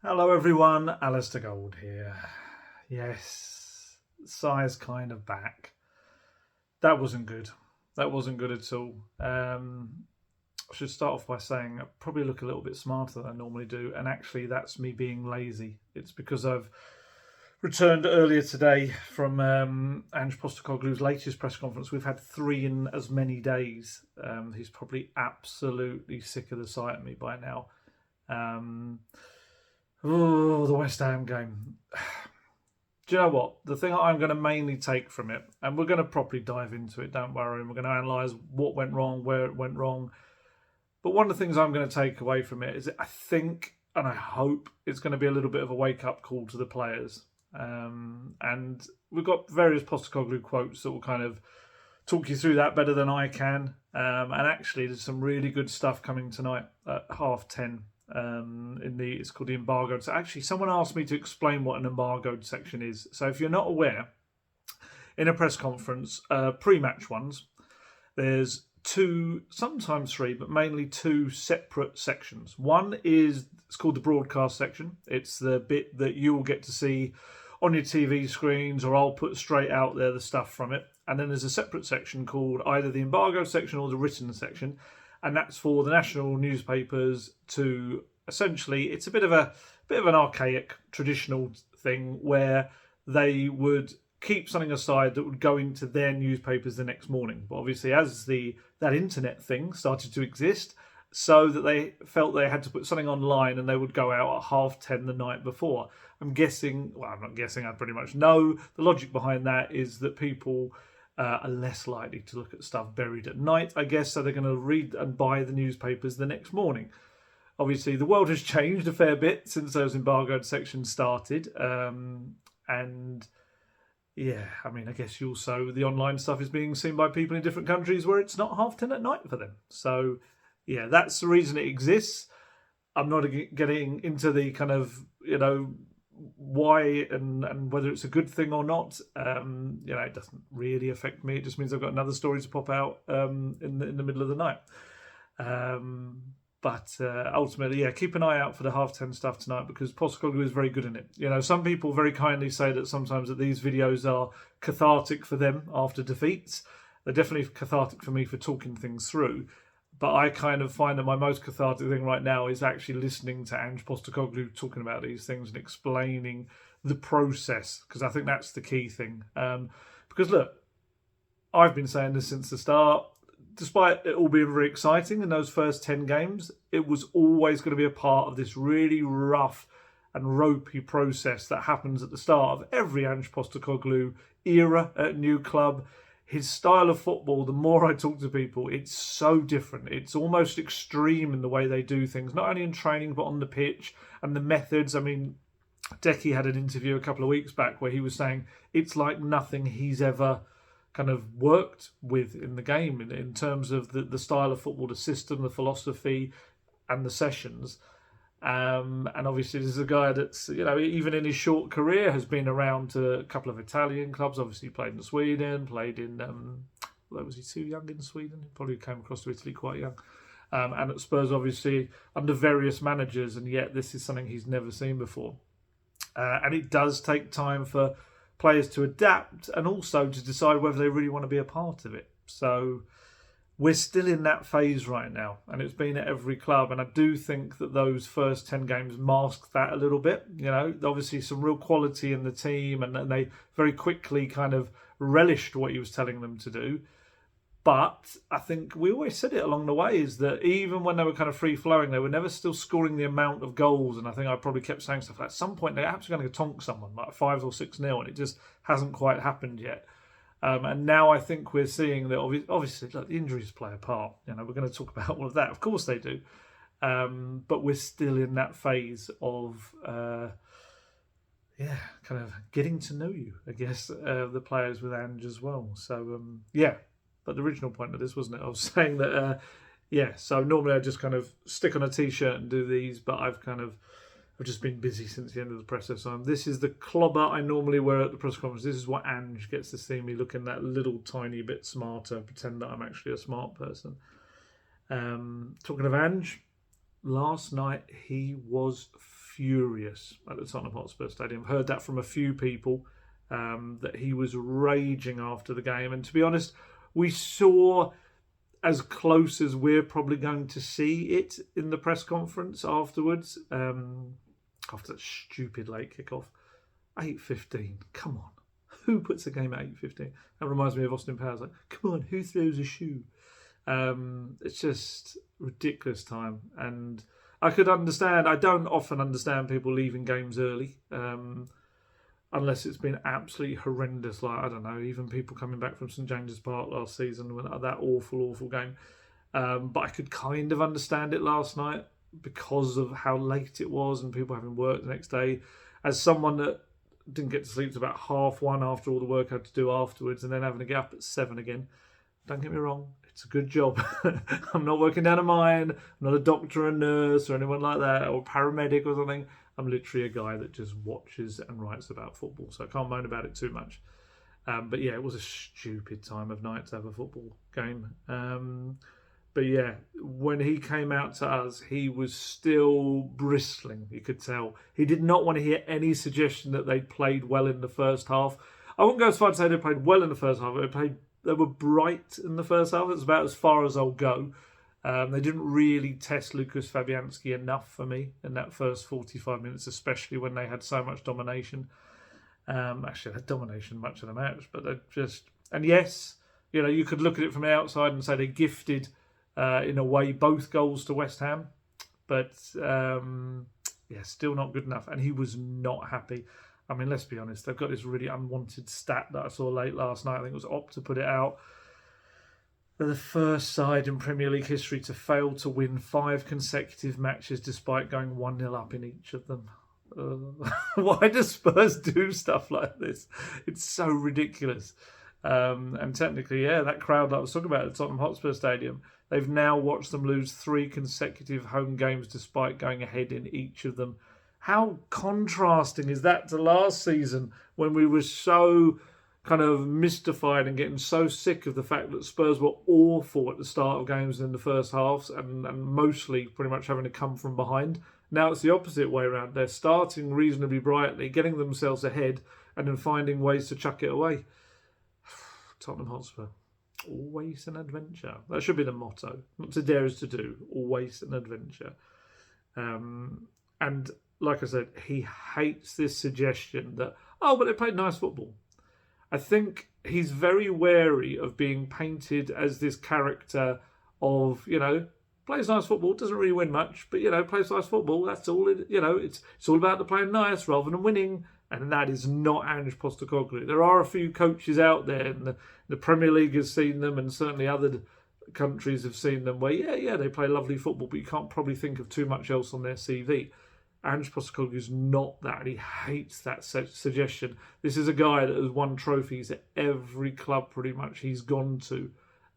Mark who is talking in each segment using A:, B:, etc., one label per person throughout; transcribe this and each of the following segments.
A: Hello everyone, Alistair Gold here. Yes, Si's kind of back. That wasn't good. That wasn't good at all. I should start off by saying I probably look a little bit smarter than I normally do, and actually that's me being lazy. It's because I've returned earlier today from Ange Postecoglou's latest press conference. We've had three in as many days. He's probably absolutely sick of the sight of me by now. The West Ham game. Do you know what? The thing I'm going to mainly take from it, and we're going to properly dive into it, don't worry, and we're going to analyse what went wrong, where it went wrong. But one of the things I'm going to take away from it is I think and I hope it's going to be a little bit of a wake-up call to the players. And we've got various Postecoglou quotes that will kind of talk you through that better than I can. And actually, there's some really good stuff coming tonight at 10:30. It's called the embargoed. So actually, someone asked me to explain what an embargoed section is. So if you're not aware, in a press conference, pre-match ones, there's two, sometimes three, but mainly two separate sections. One is it's called the broadcast section. It's the bit that you will get to see on your TV screens, or I'll put straight out there the stuff from it. And then there's a separate section called either the embargoed section or the written section, and that's for the national newspapers to essentially, it's a bit of an archaic traditional thing where they would keep something aside that would go into their newspapers the next morning. But obviously, as that internet thing started to exist, so that they felt they had to put something online, and they would go out at 10:30 the night before. I'm guessing, well, I'm not guessing, I pretty much know the logic behind that is that people are less likely to look at stuff buried at night, I guess, so they're going to read and buy the newspapers the next morning. Obviously, the world has changed a fair bit since those embargoed sections started. And yeah, I mean, I guess the online stuff is being seen by people in different countries where it's not 10:30 at night for them. So yeah, that's the reason it exists. I'm not getting into the kind of, why and whether it's a good thing or not. It doesn't really affect me. It just means I've got another story to pop out in the middle of the night. But ultimately, yeah, keep an eye out for the 10:30 stuff tonight, because Postecoglou is very good in it. Some people very kindly say that sometimes that these videos are cathartic for them after defeats. They're definitely cathartic for me for talking things through. But I kind of find that my most cathartic thing right now is actually listening to Ange Postecoglou talking about these things and explaining the process, because I think that's the key thing. Because look, I've been saying this since the start. Despite it all being very exciting in those first 10 games, it was always going to be a part of this really rough and ropey process that happens at the start of every Ange Postecoglou era at a new club. His style of football, the more I talk to people, it's so different. It's almost extreme in the way they do things, not only in training, but on the pitch and the methods. I mean, Decky had an interview a couple of weeks back where he was saying it's like nothing he's ever kind of worked with in the game in terms of the style of football, the system, the philosophy, and the sessions. And obviously, this is a guy that's, even in his short career, has been around to a couple of Italian clubs. Obviously, he played in Sweden, played in, was he too young in Sweden? He probably came across to Italy quite young. And at Spurs, obviously, under various managers, and yet this is something he's never seen before. And it does take time for players to adapt and also to decide whether they really want to be a part of it. So we're still in that phase right now, and it's been at every club. And I do think that those first 10 games masked that a little bit. Obviously some real quality in the team, and they very quickly kind of relished what he was telling them to do. But I think we always said it along the way is that even when they were kind of free-flowing, they were never still scoring the amount of goals. And I think I probably kept saying stuff like, at some point they're absolutely going to tonk someone, like 5 or 6-0, and it just hasn't quite happened yet. And now I think we're seeing that, obviously, look, the injuries play a part. We're going to talk about all of that. Of course they do. But we're still in that phase of, kind of getting to know you, I guess, the players with Ange as well. So, yeah. But the original point of this, wasn't it? I was saying that, so normally I just kind of stick on a T-shirt and do these, but I've just been busy since the end of the press. So this is the clobber I normally wear at the press conference. This is what Ange gets to see me looking that little tiny bit smarter, pretend that I'm actually a smart person. Talking of Ange, last night he was furious at the Tottenham Hotspur Stadium. I've heard that from a few people, that he was raging after the game. And to be honest, we saw as close as we're probably going to see it in the press conference afterwards, after that stupid late kickoff. 8:15, come on. Who puts a game at 8:15? That reminds me of Austin Powers. Like, come on, who throws a shoe? It's just ridiculous time. And I could understand, I don't often understand people leaving games early, unless it's been absolutely horrendous. Like, I don't know, even people coming back from St James's Park last season, when that awful game. But I could kind of understand it last night because of how late it was and people having work the next day. As someone that didn't get to sleep till about 1:30 after all the work I had to do afterwards, and then having to get up at 7 again. Don't get me wrong, it's a good job. I'm not working down a mine. I'm not a doctor or nurse or anyone like that, or paramedic or something. I'm literally a guy that just watches and writes about football, so I can't moan about it too much. But yeah, it was a stupid time of night to have a football game. But yeah, when he came out to us, he was still bristling, you could tell. He did not want to hear any suggestion that they'd played well in the first half. I wouldn't go as far to say they played well in the first half. They were bright in the first half. It's about as far as I'll go. They didn't really test Lucas Fabianski enough for me in that first 45 minutes, especially when they had so much domination. Actually, they had domination much of the match, but they just... And yes, you know, you could look at it from the outside and say they gifted, in a way, both goals to West Ham. But, yeah, still not good enough. And he was not happy. I mean, let's be honest, they've got this really unwanted stat that I saw late last night. I think it was Opta put it out. They're the first side in Premier League history to fail to win 5 consecutive matches despite going 1-0 up in each of them. Why do Spurs do stuff like this? It's so ridiculous. And technically, yeah, that crowd that I was talking about at Tottenham Hotspur Stadium, they've now watched them lose 3 consecutive home games despite going ahead in each of them. How contrasting is that to last season, when we were so kind of mystified and getting so sick of the fact that Spurs were awful at the start of games in the first halves and mostly pretty much having to come from behind. Now it's the opposite way around. They're starting reasonably brightly, getting themselves ahead, and then finding ways to chuck it away. Tottenham Hotspur, always an adventure. That should be the motto. Not to dare is to do, always an adventure. And like I said, he hates this suggestion that, oh, but they played nice football. I think he's very wary of being painted as this character of, you know, plays nice football, doesn't really win much, but, you know, plays nice football. That's all it, you know, it's all about the playing nice rather than winning. And that is not Ange Postecoglou. There are a few coaches out there, and the Premier League has seen them, and certainly other countries have seen them, where, yeah, they play lovely football, but you can't probably think of too much else on their CV. Ange Postecoglou is not that, and he hates that suggestion. This is a guy that has won trophies at every club pretty much he's gone to.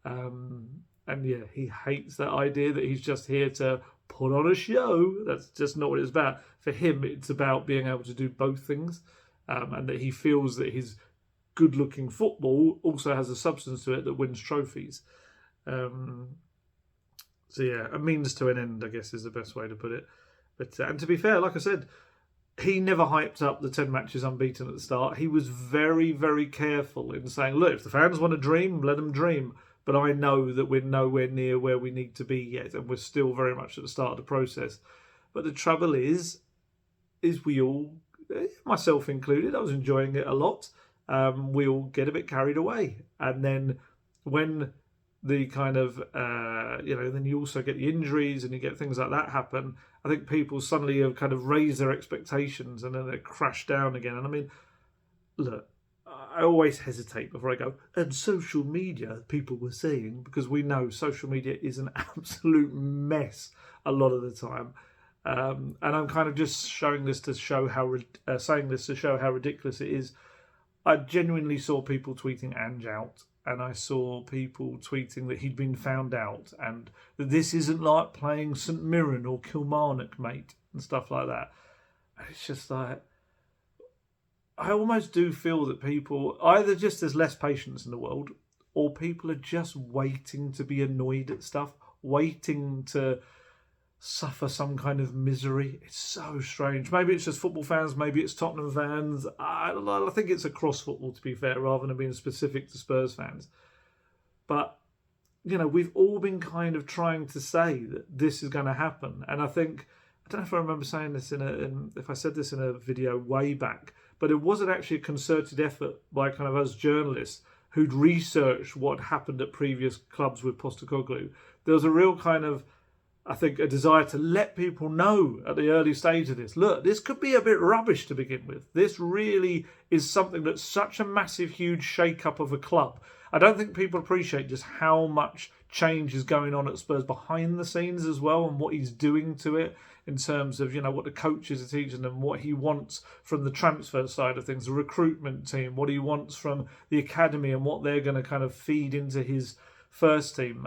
A: And yeah, he hates that idea that he's just here to put on a show. That's just not what it's about. For him, it's about being able to do both things, and that he feels that his good-looking football also has a substance to it that wins trophies. So yeah, a means to an end, I guess, is the best way to put it. But and to be fair, like I said, he never hyped up the 10 matches unbeaten at the start. He was very, very careful in saying, look, if the fans want to dream, let them dream. But I know that we're nowhere near where we need to be yet, and we're still very much at the start of the process. But the trouble is we all, myself included, I was enjoying it a lot. We all get a bit carried away. And then when the kind of, then you also get the injuries and you get things like that happen, I think people suddenly have kind of raised their expectations and then they crash down again. And I mean, look, I always hesitate before I go, and social media, people were saying, because we know social media is an absolute mess a lot of the time. And I'm kind of just saying this to show how ridiculous it is. I genuinely saw people tweeting Ange out, and I saw people tweeting that he'd been found out, and that this isn't like playing St Mirren or Kilmarnock, mate, and stuff like that. And it's just like, I almost do feel that people, either just there's less patience in the world, or people are just waiting to be annoyed at stuff, waiting to suffer some kind of misery. It's so strange. Maybe it's just football fans, maybe it's Tottenham fans. I think it's across football, to be fair, rather than being specific to Spurs fans. But, we've all been kind of trying to say that this is going to happen. And I think, I don't know if I remember saying this if I said this in a video way back, but it wasn't actually a concerted effort by kind of us journalists who'd researched what happened at previous clubs with Postecoglou. There was a real kind of, I think, a desire to let people know at the early stage of this, look, this could be a bit rubbish to begin with. This really is something that's such a massive, huge shake-up of a club. I don't think people appreciate just how much change is going on at Spurs behind the scenes as well, and what he's doing to it in terms of, what the coaches are teaching them, what he wants from the transfer side of things, the recruitment team, what he wants from the academy, and what they're going to kind of feed into his first team.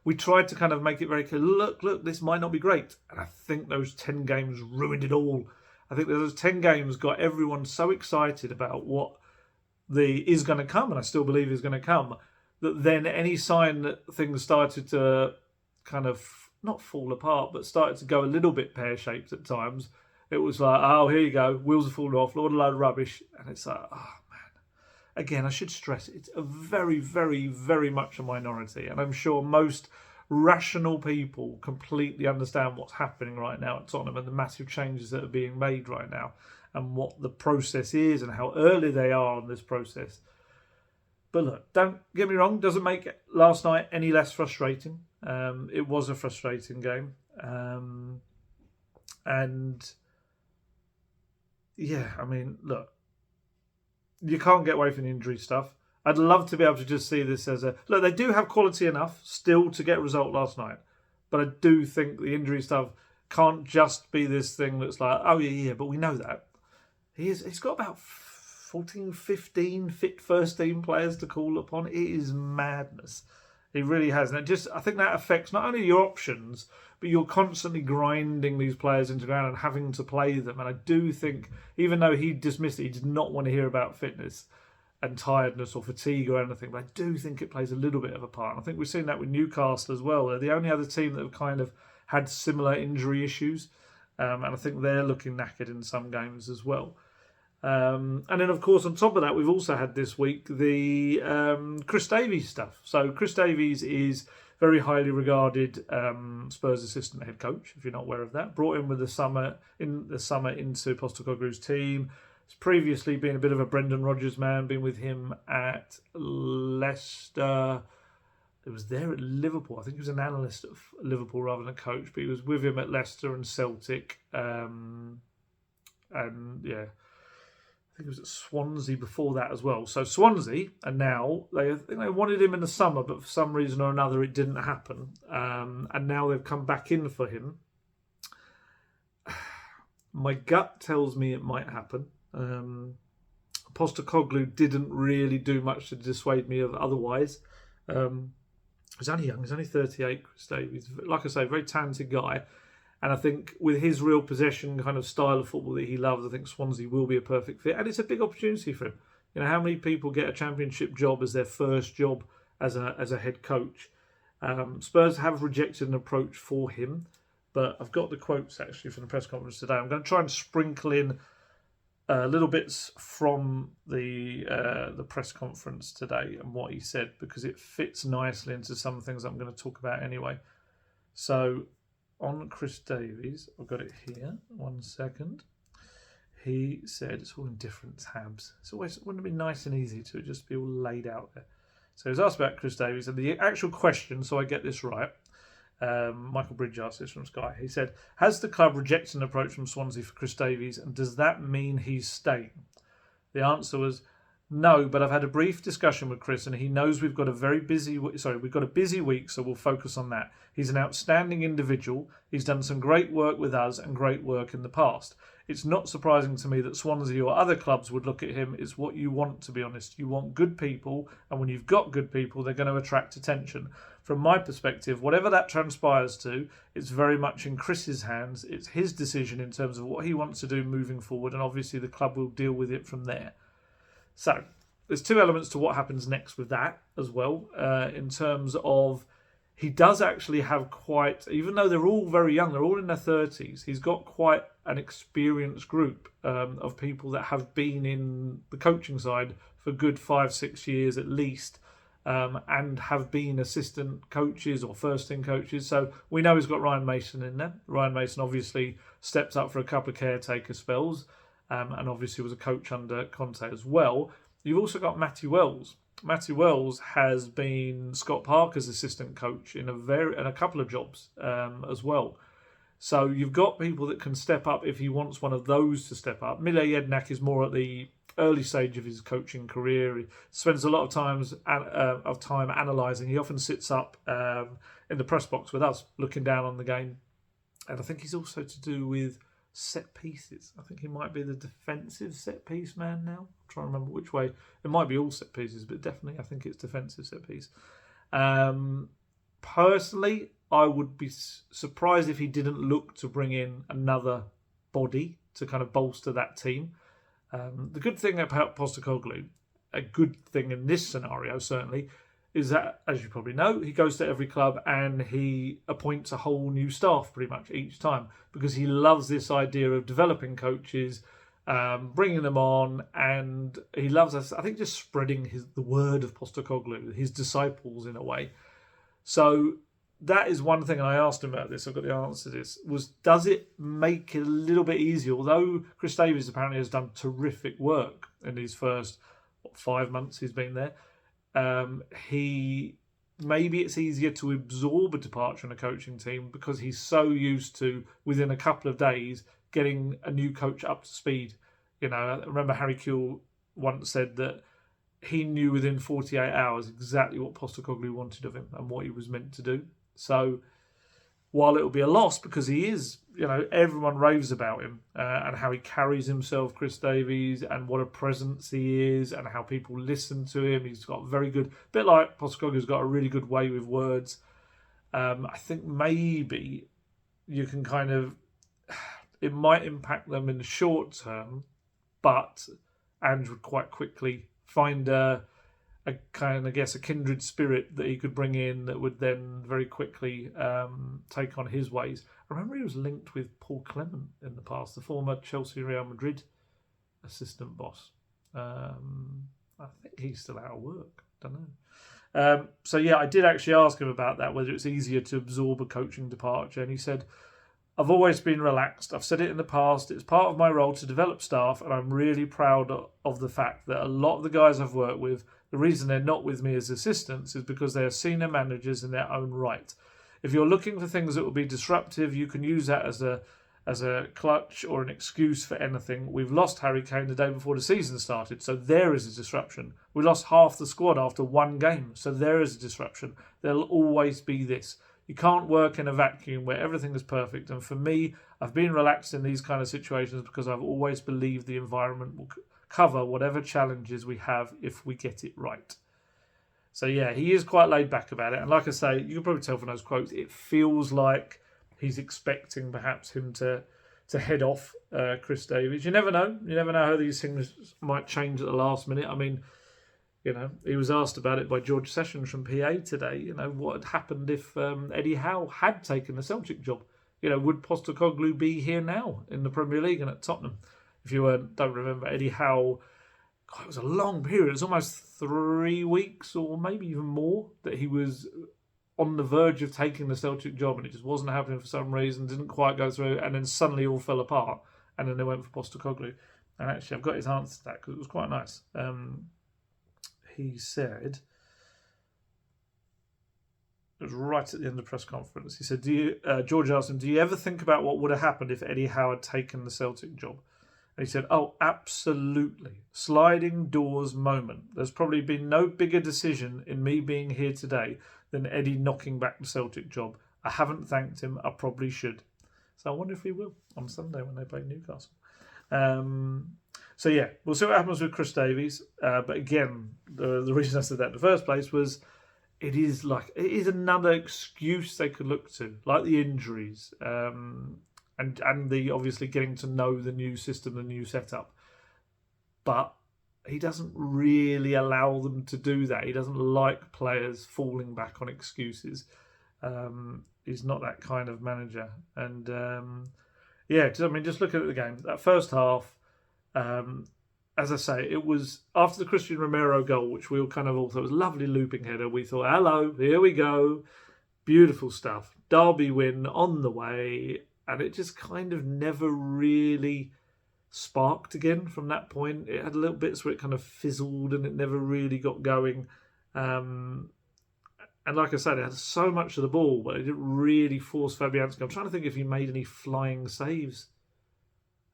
A: We tried to kind of make it very clear, look, this might not be great. And I think those 10 games ruined it all. I think those 10 games got everyone so excited about what is going to come, and I still believe is going to come, that then any sign that things started to kind of not fall apart, but started to go a little bit pear-shaped at times, it was like, oh, here you go, wheels are falling off, Lord, a load of rubbish. And it's like, oh, man. Again, I should stress, it's a very, very, very much a minority. And I'm sure most rational people completely understand what's happening right now at Tottenham and the massive changes that are being made right now and what the process is and how early they are on this process. But look, don't get me wrong, doesn't make last night any less frustrating. It was a frustrating game. And yeah, I mean, look, you can't get away from the injury stuff. I'd love to be able to just see this as look, they do have quality enough still to get a result last night. But I do think the injury stuff can't just be this thing that's like, oh yeah, but we know that. He's got about 14, 15 fit first team players to call upon. It is madness. He really has. And I think that affects not only your options, but you're constantly grinding these players into the ground and having to play them. And I do think, even though he dismissed it, he did not want to hear about fitness and tiredness or fatigue or anything, but I do think it plays a little bit of a part. And I think we've seen that with Newcastle as well. They're the only other team that have kind of had similar injury issues. And I think they're looking knackered in some games as well. And then, of course, on top of that, we've also had this week the Chris Davies stuff. So Chris Davies is very highly regarded Spurs assistant head coach, if you're not aware of that. Brought in with the summer into Postecoglou's team. He's previously been a bit of a Brendan Rodgers man, been with him at Leicester. It was there at Liverpool. I think he was an analyst at Liverpool rather than a coach, but he was with him at Leicester and Celtic. And yeah, I think it was at Swansea before that as well. So Swansea, and now I think they wanted him in the summer, but for some reason or another it didn't happen. And now they've come back in for him. My gut tells me it might happen. Postecoglou didn't really do much to dissuade me of otherwise. He's only young. He's only 38, Chris Davies. Like I say, very talented guy. And I think with his real possession kind of style of football that he loves, I think Swansea will be a perfect fit. And it's a big opportunity for him. You know, how many people get a championship job as their first job as a head coach? Spurs have rejected an approach for him. But I've got the quotes actually from the press conference today. I'm going to try and sprinkle in little bits from the press conference today and what he said, because it fits nicely into some things I'm going to talk about anyway. So on Chris Davies, I've got it here. 1 second. He said, it's all in different tabs. It's always, wouldn't it be nice and easy to just be all laid out there? So he was asked about Chris Davies, and the actual question, so I get this right. Michael Bridge asked this from Sky. He said, has the club rejected an approach from Swansea for Chris Davies, and does that mean he's staying? The answer was no, but I've had a brief discussion with Chris, and he knows we've got a busy week, so we'll focus on that. He's an outstanding individual. He's done some great work with us and great work in the past. It's not surprising to me that Swansea or other clubs would look at him. It's what you want, to be honest. You want good people, and when you've got good people, they're going to attract attention. From my perspective, whatever that transpires to, it's very much in Chris's hands. It's his decision in terms of what he wants to do moving forward, and obviously the club will deal with it from there. So there's two elements to what happens next with that as well, in terms of he does actually have quite, even though they're all very young, they're all in their 30s, he's got quite an experienced group of people that have been in the coaching side for good 5-6 years at least, and have been assistant coaches or first team coaches. So we know he's got Ryan Mason in there. Ryan Mason obviously stepped up for a couple of caretaker spells, and obviously was a coach under Conte as well. You've also got Matty Wells. Matty Wells has been Scott Parker's assistant coach in a couple of jobs as well. So you've got people that can step up if he wants one of those to step up. Mile Jednak is more at the early stage of his coaching career. He spends a lot of time analysing. He often sits up in the press box with us, looking down on the game. And I think he's also to do with set pieces. I think he might be the defensive set piece man now. I'm trying to remember which way. It might be all set pieces, but definitely I think it's defensive set piece. Personally, I would be surprised if he didn't look to bring in another body to kind of bolster that team. The good thing about Postecoglou, a good thing in this scenario certainly, is that, as you probably know, he goes to every club and he appoints a whole new staff pretty much each time, because he loves this idea of developing coaches, bringing them on, and he loves us, I think, just spreading the word of Postecoglou, his disciples in a way. So that is one thing, and I asked him about this, I've got the answer to this, was does it make it a little bit easier? Although Chris Davies apparently has done terrific work in his first 5 months he's been there, maybe it's easier to absorb a departure in a coaching team because he's so used to, within a couple of days, getting a new coach up to speed. You know, I remember Harry Kewell once said that he knew within 48 hours exactly what Postecoglou wanted of him and what he was meant to do. So while it'll be a loss because he is, you know, everyone raves about him and how he carries himself, Chris Davies, and what a presence he is and how people listen to him. He's got very good, a bit like Postecoglou's got a really good way with words. I think maybe you can kind of, it might impact them in the short term, but Ange would quite quickly find a kind of, I guess, a kindred spirit that he could bring in that would then very quickly take on his ways. I remember he was linked with Paul Clement in the past, the former Chelsea Real Madrid assistant boss. I think he's still out of work. Don't know. So yeah, I did actually ask him about that, whether it's easier to absorb a coaching departure, and he said, I've always been relaxed. I've said it in the past. It's part of my role to develop staff, and I'm really proud of the fact that a lot of the guys I've worked with, the reason they're not with me as assistants is because they are senior managers in their own right. If you're looking for things that will be disruptive, you can use that as a clutch or an excuse for anything. We've lost Harry Kane the day before the season started, so there is a disruption. We lost half the squad after one game, so there is a disruption. There'll always be this. You can't work in a vacuum where everything is perfect. And for me, I've been relaxed in these kind of situations because I've always believed the environment will cover whatever challenges we have if we get it right. So yeah, he is quite laid back about it. And like I say, you can probably tell from those quotes, it feels like he's expecting perhaps him to head off Chris Davies. You never know. You never know how these things might change at the last minute. I mean, you know, he was asked about it by George Sessions from PA today. You know, what had happened if Eddie Howe had taken the Celtic job? You know, would Postecoglou be here now in the Premier League and at Tottenham? If you don't remember, Eddie Howe, God, it was a long period. It was almost 3 weeks or maybe even more that he was on the verge of taking the Celtic job, and it just wasn't happening for some reason, didn't quite go through, and then suddenly all fell apart, and then they went for Postecoglou. And actually, I've got his answer to that because it was quite nice. He said, it was right at the end of the press conference, he said, George asked him, do you ever think about what would have happened if Eddie Howe had taken the Celtic job? And he said, oh, absolutely. Sliding doors moment. There's probably been no bigger decision in me being here today than Eddie knocking back the Celtic job. I haven't thanked him. I probably should. So I wonder if he will on Sunday when they play Newcastle. So yeah, we'll see what happens with Chris Davies. But again, the reason I said that in the first place was it is another excuse they could look to, like the injuries, and the obviously getting to know the new system, the new setup. But he doesn't really allow them to do that. He doesn't like players falling back on excuses. He's not that kind of manager. And just looking at the game, that first half, as I say, it was after the Christian Romero goal, which we all kind of all thought was a lovely looping header. We thought, hello, here we go. Beautiful stuff. Derby win on the way. And it just kind of never really sparked again from that point. It had a little bits where it kind of fizzled and it never really got going. And like I said, it had so much of the ball, but it didn't really force Fabianski. I'm trying to think if he made any flying saves.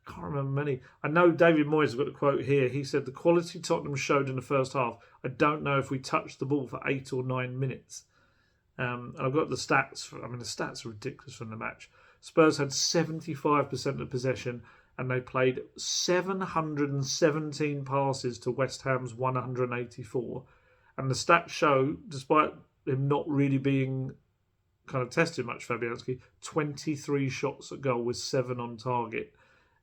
A: I can't remember many. I know David Moyes has got a quote here. He said, the quality Tottenham showed in the first half, I don't know if we touched the ball for 8 or 9 minutes. And I've got the stats. The stats are ridiculous from the match. Spurs had 75% of possession and they played 717 passes to West Ham's 184. And the stats show, despite him not really being kind of tested much, Fabianski, 23 shots at goal with 7 on target.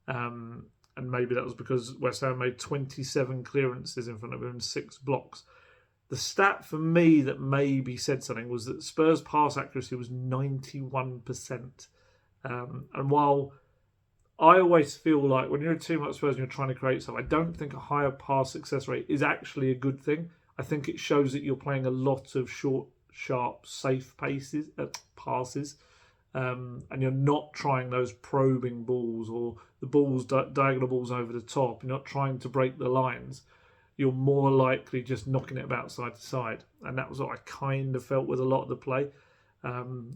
A: And maybe that was because West Ham made 27 clearances in front of him and 6 blocks. The stat for me that maybe said something was that Spurs' pass accuracy was 91%. And while I always feel like when you're a team like Spurs and you're trying to create something, I don't think a higher pass success rate is actually a good thing. I think it shows that you're playing a lot of short, sharp, safe passes, and you're not trying those probing balls or the balls, diagonal balls over the top. You're not trying to break the lines. You're more likely just knocking it about side to side. And that was what I kind of felt with a lot of the play.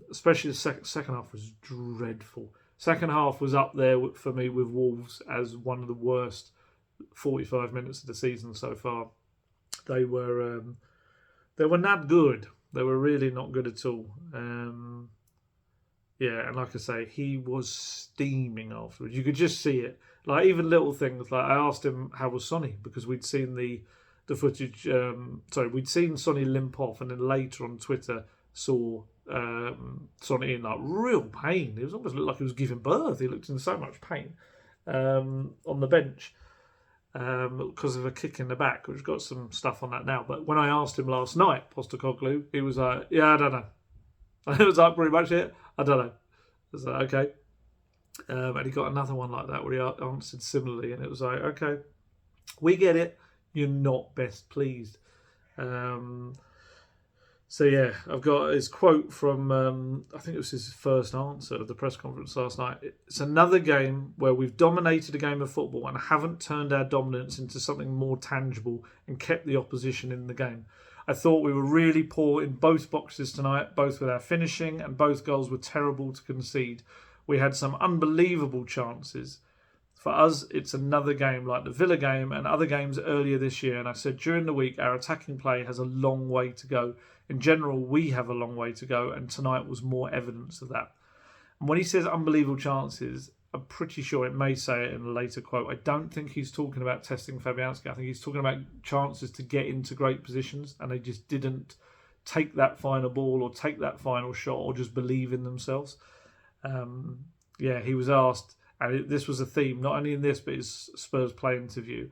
A: Especially the second half was dreadful. Second half was up there for me with Wolves as one of the worst 45 minutes of the season so far. They were not good. They were really not good at all. And like I say, he was steaming afterwards. You could just see it. Like even little things. Like I asked him how was Sonny because we'd seen the footage. We'd seen Sonny limp off, and then later on Twitter saw Sonny in like real pain. It was almost looked like he was giving birth. He looked in so much pain on the bench. Because of a kick in the back. We've got some stuff on that now. But when I asked him last night, Postecoglou, he was like, yeah, I don't know. It was like pretty much it. I don't know. I was like, okay. And he got another one like that where he answered similarly. And it was like, okay, we get it. You're not best pleased. I've got his quote from, I think it was his first answer of the press conference last night. It's another game where we've dominated a game of football and haven't turned our dominance into something more tangible and kept the opposition in the game. I thought we were really poor in both boxes tonight, both with our finishing, and both goals were terrible to concede. We had some unbelievable chances. For us, it's another game like the Villa game and other games earlier this year. And I said during the week, our attacking play has a long way to go. In general, we have a long way to go, and tonight was more evidence of that. And when he says unbelievable chances, I'm pretty sure it may say it in a later quote. I don't think he's talking about testing Fabianski. I think he's talking about chances to get into great positions, and they just didn't take that final ball or take that final shot or just believe in themselves. He was asked, and this was a theme, not only in this, but his Spurs play interview.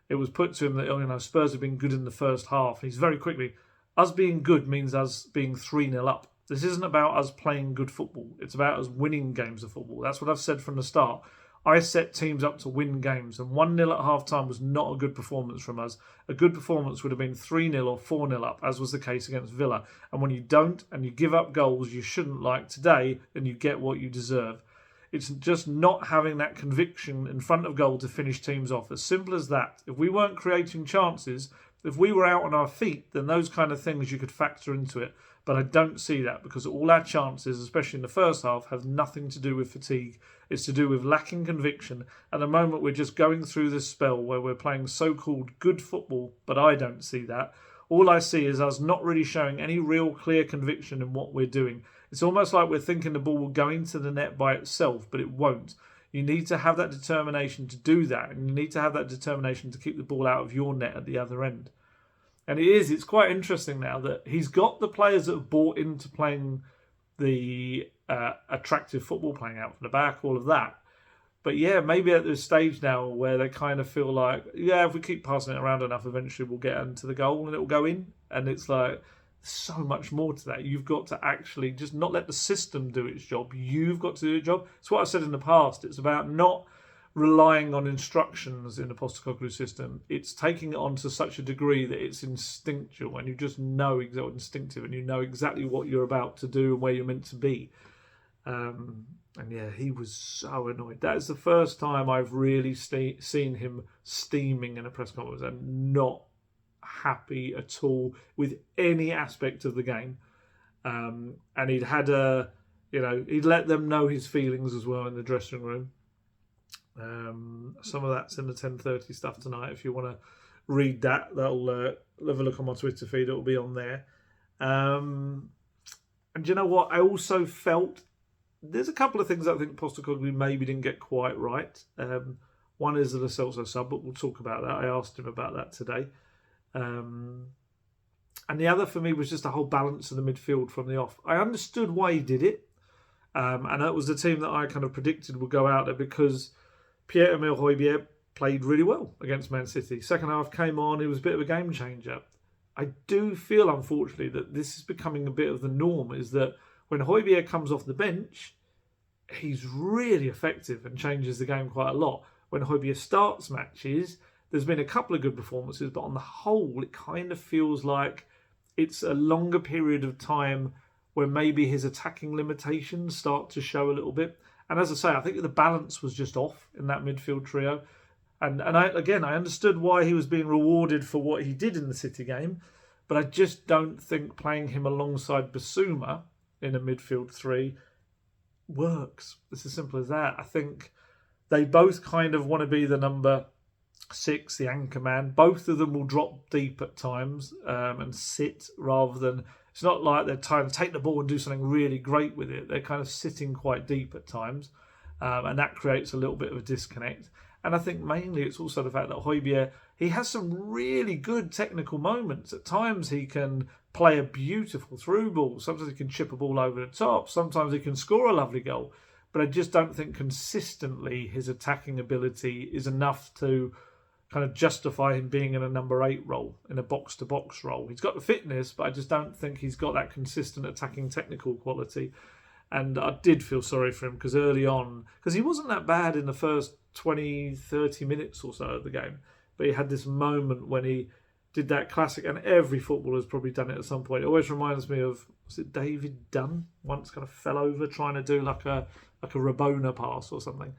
A: It was put to him that Spurs have been good in the first half. He's very quickly, us being good means us being 3-0 up. This isn't about us playing good football. It's about us winning games of football. That's what I've said from the start. I set teams up to win games, and 1-0 at half-time was not a good performance from us. A good performance would have been 3-0 or 4-0 up, as was the case against Villa. And when you don't, and you give up goals you shouldn't like today, then you get what you deserve. It's just not having that conviction in front of goal to finish teams off. As simple as that. If we weren't creating chances, if we were out on our feet, then those kind of things you could factor into it. But I don't see that because all our chances, especially in the first half, have nothing to do with fatigue. It's to do with lacking conviction. At the moment, we're just going through this spell where we're playing so-called good football, but I don't see that. All I see is us not really showing any real clear conviction in what we're doing. It's almost like we're thinking the ball will go into the net by itself, but it won't. You need to have that determination to do that, and you need to have that determination to keep the ball out of your net at the other end. And it's quite interesting now that he's got the players that have bought into playing the attractive football, playing out from the back, all of that. But maybe at this stage now where they kind of feel like, if we keep passing it around enough, eventually we'll get into the goal and it will go in. And it's like, so much more to that. You've got to actually just not let the system do its job. You've got to do your job. It's what I said in the past. It's about not relying on instructions in the Postecoglou system. It's taking it on to such a degree that it's instinctual, and you just know exactly instinctive, and you know exactly what you're about to do and where you're meant to be. And yeah, he was so annoyed. That is the first time I've really seen him steaming in a press conference and not happy at all with any aspect of the game. And he'd had he'd let them know his feelings as well in the dressing room. Some of that's in the 10:30 stuff tonight. If you want to read that, that'll have a look on my Twitter feed. It'll be on there. And you know what? I also felt there's a couple of things I think Postecoglou maybe didn't get quite right. One is the Lo Celso sub, but we'll talk about that. I asked him about that today. And the other for me was just the whole balance of the midfield from the off. I understood why he did it. And that was the team that I kind of predicted would go out there because Pierre-Emile Højbjerg played really well against Man City. Second half came on, he was a bit of a game changer. I do feel, unfortunately, that this is becoming a bit of the norm, is that when Højbjerg comes off the bench, he's really effective and changes the game quite a lot. When Højbjerg starts matches, there's been a couple of good performances, but on the whole, it kind of feels like it's a longer period of time where maybe his attacking limitations start to show a little bit. And as I say, I think the balance was just off in that midfield trio. And I understood why he was being rewarded for what he did in the City game, but I just don't think playing him alongside Basuma in a midfield three works. It's as simple as that. I think they both kind of want to be the number 6, the anchor man. Both of them will drop deep at times and sit rather than... It's not like they're trying to take the ball and do something really great with it. They're kind of sitting quite deep at times. And that creates a little bit of a disconnect. And I think mainly it's also the fact that Højbjerg, he has some really good technical moments. At times he can play a beautiful through ball. Sometimes he can chip a ball over the top. Sometimes he can score a lovely goal. But I just don't think consistently his attacking ability is enough to kind of justify him being in a number 8 role, in a box-to-box role. He's got the fitness, but I just don't think he's got that consistent attacking technical quality. And I did feel sorry for him because early on, because he wasn't that bad in the first 20, 30 minutes or so of the game, but he had this moment when he did that classic, and every footballer's probably done it at some point. It always reminds me of, was it David Dunn? Once kind of fell over trying to do like a Rabona pass or something.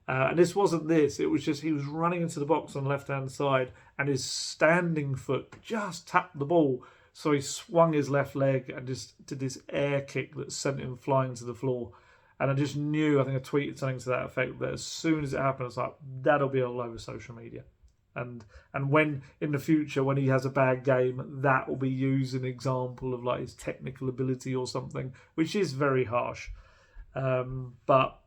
A: And this wasn't this. It was just he was running into the box on the left-hand side and his standing foot just tapped the ball. So he swung his left leg and just did this air kick that sent him flying to the floor. And I just knew, I think I tweeted something to that effect, that as soon as it happened, I was like, that'll be all over social media. And when in the future, when he has a bad game, that will be used as an example of like his technical ability or something, which is very harsh. But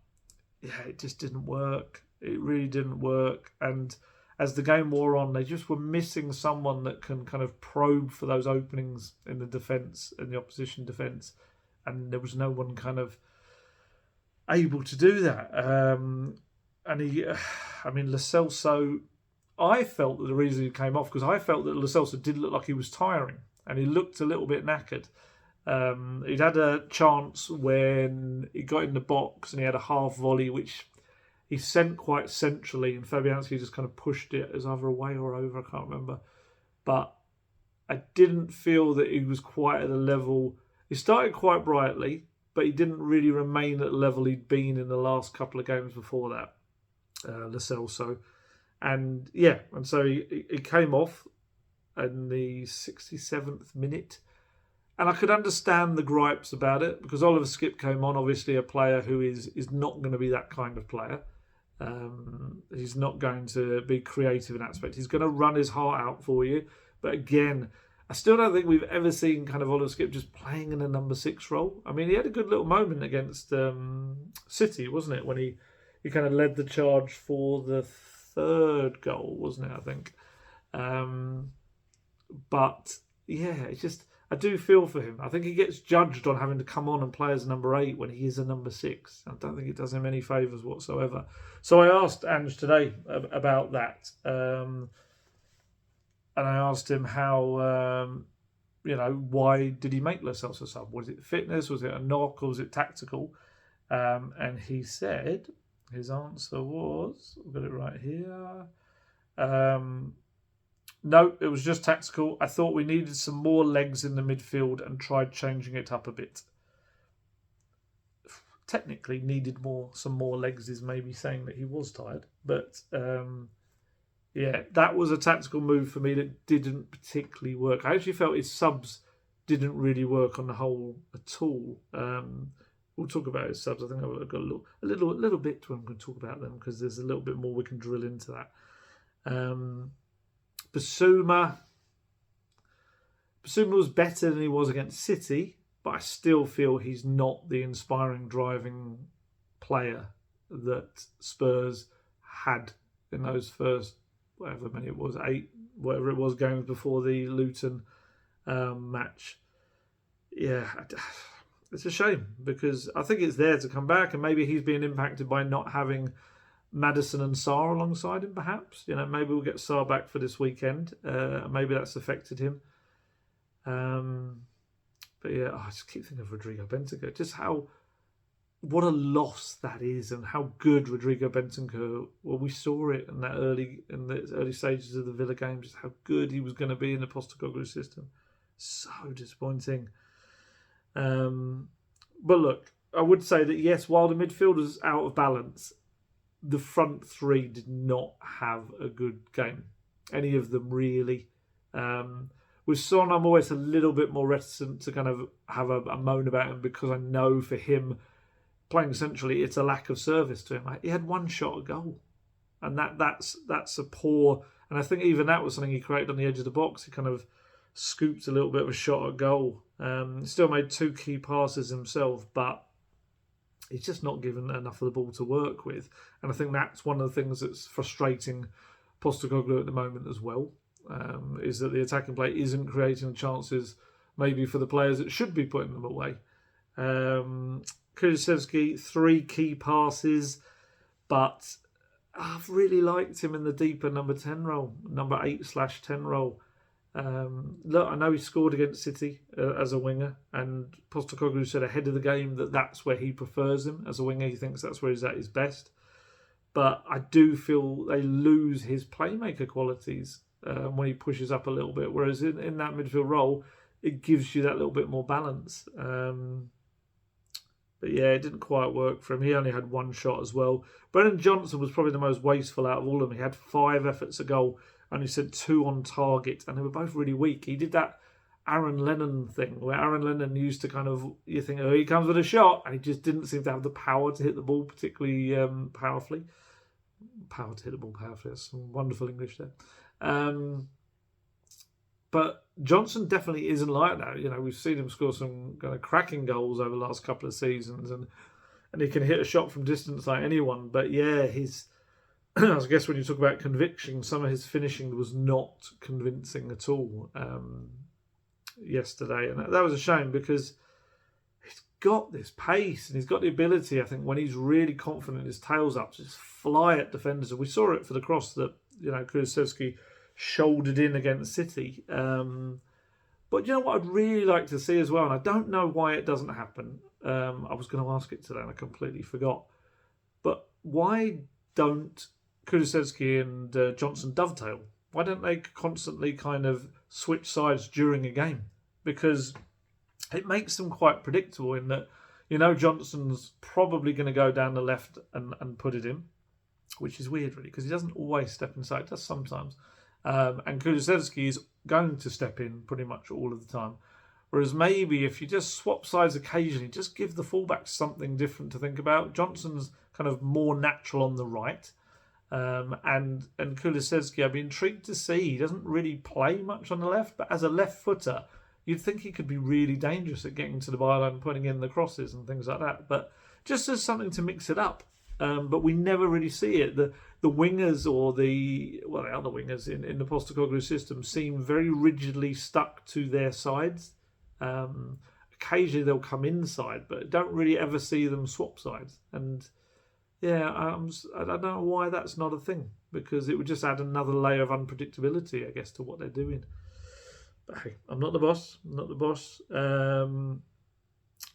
A: yeah, it just didn't work. It really didn't work. And as the game wore on, they just were missing someone that can kind of probe for those openings in the defence, in the opposition defence. And there was no one kind of able to do that. And Lo Celso, I felt that the reason he came off, because I felt that Lo Celso did look like he was tiring and he looked a little bit knackered. He'd had a chance when he got in the box and he had a half volley which he sent quite centrally, and Fabianski just kind of pushed it as either away or over, I can't remember. But I didn't feel that he was quite at the level. He started quite brightly, but he didn't really remain at the level he'd been in the last couple of games before that, Lo Celso. And so he came off in the 67th minute. And I could understand the gripes about it because Oliver Skipp came on, obviously a player who is not going to be that kind of player. He's not going to be creative in that aspect. He's going to run his heart out for you. But again, I still don't think we've ever seen kind of Oliver Skipp just playing in a number 6 role. I mean, he had a good little moment against City, wasn't it? When he kind of led the charge for the 3rd goal, wasn't it, I think. But yeah, it's just... I do feel for him. I think he gets judged on having to come on and play as number 8 when he is a number 6. I don't think it does him any favours whatsoever. So I asked Ange today about that. And I asked him how why did he make Lo Celso sub? Was it fitness? Was it a knock? Or was it tactical? And he said his answer was, I've got it right here. No, it was just tactical. I thought we needed some more legs in the midfield and tried changing it up a bit. Technically, needed some more legs is maybe saying that he was tired. But yeah, that was a tactical move for me that didn't particularly work. I actually felt his subs didn't really work on the whole at all. We'll talk about his subs. I think I've got a little bit when I'm going to talk about them because there's a little bit more we can drill into that. Bissouma was better than he was against City, but I still feel he's not the inspiring, driving player that Spurs had in those first, whatever many it was, 8, whatever it was, games before the Luton match. Yeah, it's a shame because I think it's there to come back, and maybe he's being impacted by not having Maddison and Sarr alongside him, perhaps. Maybe we'll get Sarr back for this weekend. Maybe that's affected him. But yeah, I just keep thinking of Rodrigo Bentancur. Just what a loss that is, and how good Rodrigo Bentancur. Well, we saw it in the early stages of the Villa game, just how good he was going to be in the Postecoglou system. So disappointing. But look, I would say that yes, while the midfield was out of balance, the front three did not have a good game. Any of them really. With Son, I'm always a little bit more reticent to kind of have a moan about him because I know for him, playing centrally, it's a lack of service to him. He had one shot at goal. And that's a poor... And I think even that was something he created on the edge of the box. He kind of scooped a little bit of a shot at goal. Still made 2 key passes himself, but he's just not given enough of the ball to work with. And I think that's one of the things that's frustrating Postecoglou at the moment as well, is that the attacking play isn't creating chances maybe for the players that should be putting them away. Kulusevski, 3 key passes, but I've really liked him in the deeper number 10 role, number 8/10 role. Look, I know he scored against City as a winger, and Postecoglou said ahead of the game that that's where he prefers him as a winger. He thinks that's where he's at his best. But I do feel they lose his playmaker qualities when he pushes up a little bit, whereas in that midfield role, it gives you that little bit more balance. But yeah, it didn't quite work for him. He only had 1 shot as well. Brennan Johnson was probably the most wasteful out of all of them. He had 5 efforts at goal, only sent 2 on target, and they were both really weak. He did that Aaron Lennon thing, where Aaron Lennon used to kind of, you think, oh, he comes with a shot, and he just didn't seem to have the power to hit the ball particularly powerfully. Power to hit the ball powerfully, that's some wonderful English there. But Johnson definitely isn't like that. We've seen him score some kind of cracking goals over the last couple of seasons, and he can hit a shot from distance like anyone. But yeah, I guess when you talk about conviction, some of his finishing was not convincing at all yesterday. And that was a shame because he's got this pace and he's got the ability, I think, when he's really confident, his tail's up, to just fly at defenders. And we saw it for the cross that, Kulusevski shouldered in against City. But you know what I'd really like to see as well, and I don't know why it doesn't happen. I was going to ask it today and I completely forgot. But why don't Kulusevski and Johnson dovetail? Why don't they constantly kind of switch sides during a game? Because it makes them quite predictable in that, Johnson's probably going to go down the left and put it in, which is weird really, because he doesn't always step inside, he does sometimes. And Kulusevski is going to step in pretty much all of the time. Whereas maybe if you just swap sides occasionally, just give the fullbacks something different to think about. Johnson's kind of more natural on the right. And Kulusevski, I'd be intrigued to see. He doesn't really play much on the left, but as a left footer, you'd think he could be really dangerous at getting to the byline and putting in the crosses and things like that. But just as something to mix it up. But we never really see it. The wingers or the other wingers in the Postecoglou system seem very rigidly stuck to their sides. Occasionally they'll come inside, but don't really ever see them swap sides. And yeah, I don't know why that's not a thing, because it would just add another layer of unpredictability, I guess, to what they're doing. But hey, I'm not the boss. I'm not the boss. Oh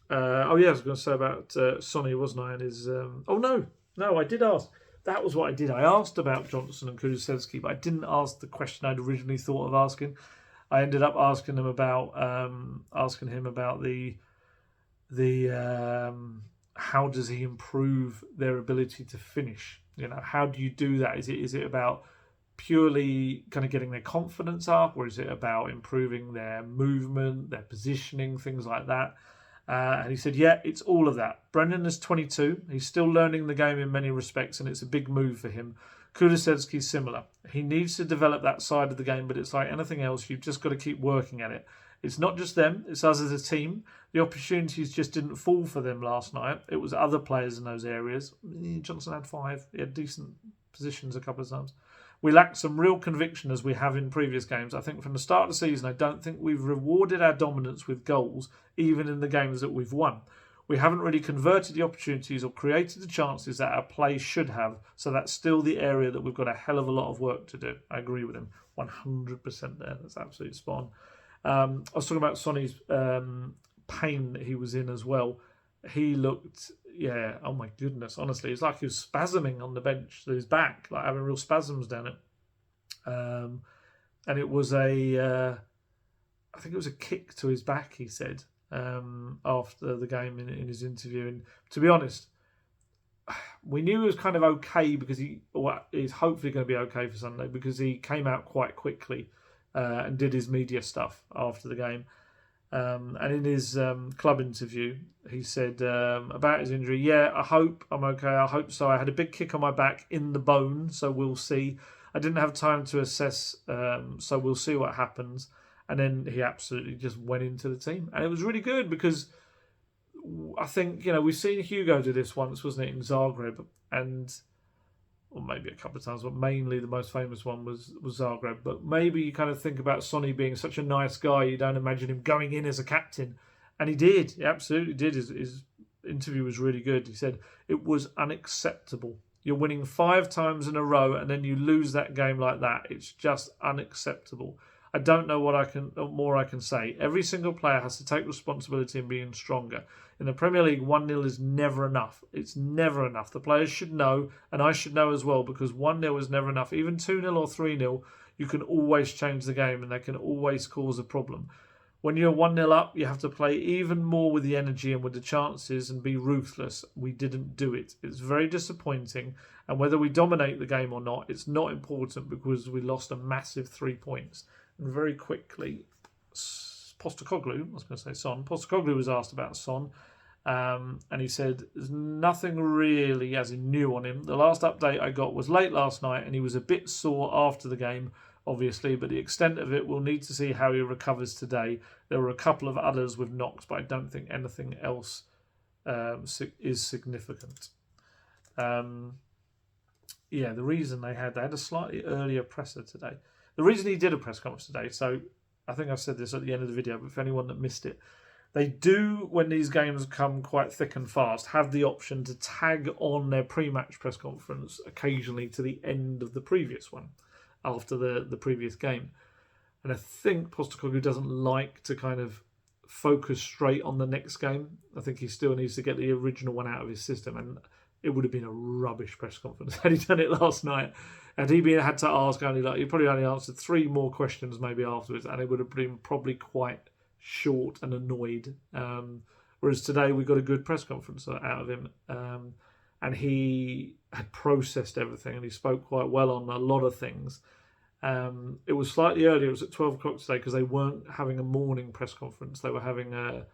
A: yeah, I was going to say about Sonny, wasn't I? And his. Oh no, I did ask. That was what I did. I asked about Johnson and Kulusevski, but I didn't ask the question I'd originally thought of asking. I ended up asking him about the how does he improve their ability to finish? How do you do that? Is it about purely kind of getting their confidence up, or is it about improving their movement, their positioning, things like that? And he said, yeah, it's all of that. Brendan is 22. He's still learning the game in many respects, and it's a big move for him. Kulusevski's similar. He needs to develop that side of the game, but it's like anything else, you've just got to keep working at it. It's not just them, it's us as a team. The opportunities just didn't fall for them last night. It was other players in those areas. Johnson had 5. He had decent positions a couple of times. We lacked some real conviction as we have in previous games. I think from the start of the season, I don't think we've rewarded our dominance with goals, even in the games that we've won. We haven't really converted the opportunities or created the chances that our play should have, so that's still the area that we've got a hell of a lot of work to do. I agree with him 100% there. That's absolutely spot on. I was talking about Sonny's pain that he was in as well. He looked, oh my goodness, honestly, it's like he was spasming on the bench to his back, like having real spasms down it. And it was I think it was a kick to his back, he said, after the game in his interview. And to be honest, we knew he was kind of okay because he's hopefully going to be okay for Sunday because he came out quite quickly and did his media stuff after the game. And in his club interview, he said about his injury, I hope I'm okay. I hope so. I had a big kick on my back in the bone, so we'll see. I didn't have time to assess, so we'll see what happens. And then he absolutely just went into the team. And it was really good because I think, we've seen Hugo do this once, wasn't it, in Zagreb, or maybe a couple of times, but mainly the most famous one was Zagreb. But maybe you kind of think about Sonny being such a nice guy, you don't imagine him going in as a captain. And he did. He absolutely did. His interview was really good. He said, it was unacceptable. You're winning 5 times in a row and then you lose that game like that. It's just unacceptable. I don't know what more I can say. Every single player has to take responsibility in being stronger. In the Premier League, 1-0 is never enough. It's never enough. The players should know, and I should know as well, because 1-0 is never enough. Even 2-0 or 3-0, you can always change the game, and they can always cause a problem. When you're 1-0 up, you have to play even more with the energy and with the chances and be ruthless. We didn't do it. It's very disappointing, and whether we dominate the game or not, it's not important because we lost a massive 3 points. And very quickly, Postecoglou, I was going to say Son, Postecoglou was asked about Son, and he said, there's nothing really as in new on him. The last update I got was late last night, and he was a bit sore after the game, obviously, but the extent of it, we'll need to see how he recovers today. There were a couple of others with knocks, but I don't think anything else is significant. The reason they had a slightly earlier presser today. The reason he did a press conference today, so I think I said this at the end of the video, but for anyone that missed it, they do, when these games come quite thick and fast, have the option to tag on their pre-match press conference occasionally to the end of the previous one, after the previous game. And I think Postecoglou doesn't like to kind of focus straight on the next game. I think he still needs to get the original one out of his system, and it would have been a rubbish press conference had he done it last night. And he had to ask he probably only answered 3 more questions maybe afterwards, and it would have been probably quite short and annoyed. Whereas today we got a good press conference out of him, and he had processed everything, and he spoke quite well on a lot of things. It was slightly earlier. It was at 12 o'clock today because they weren't having a morning press conference. They were having a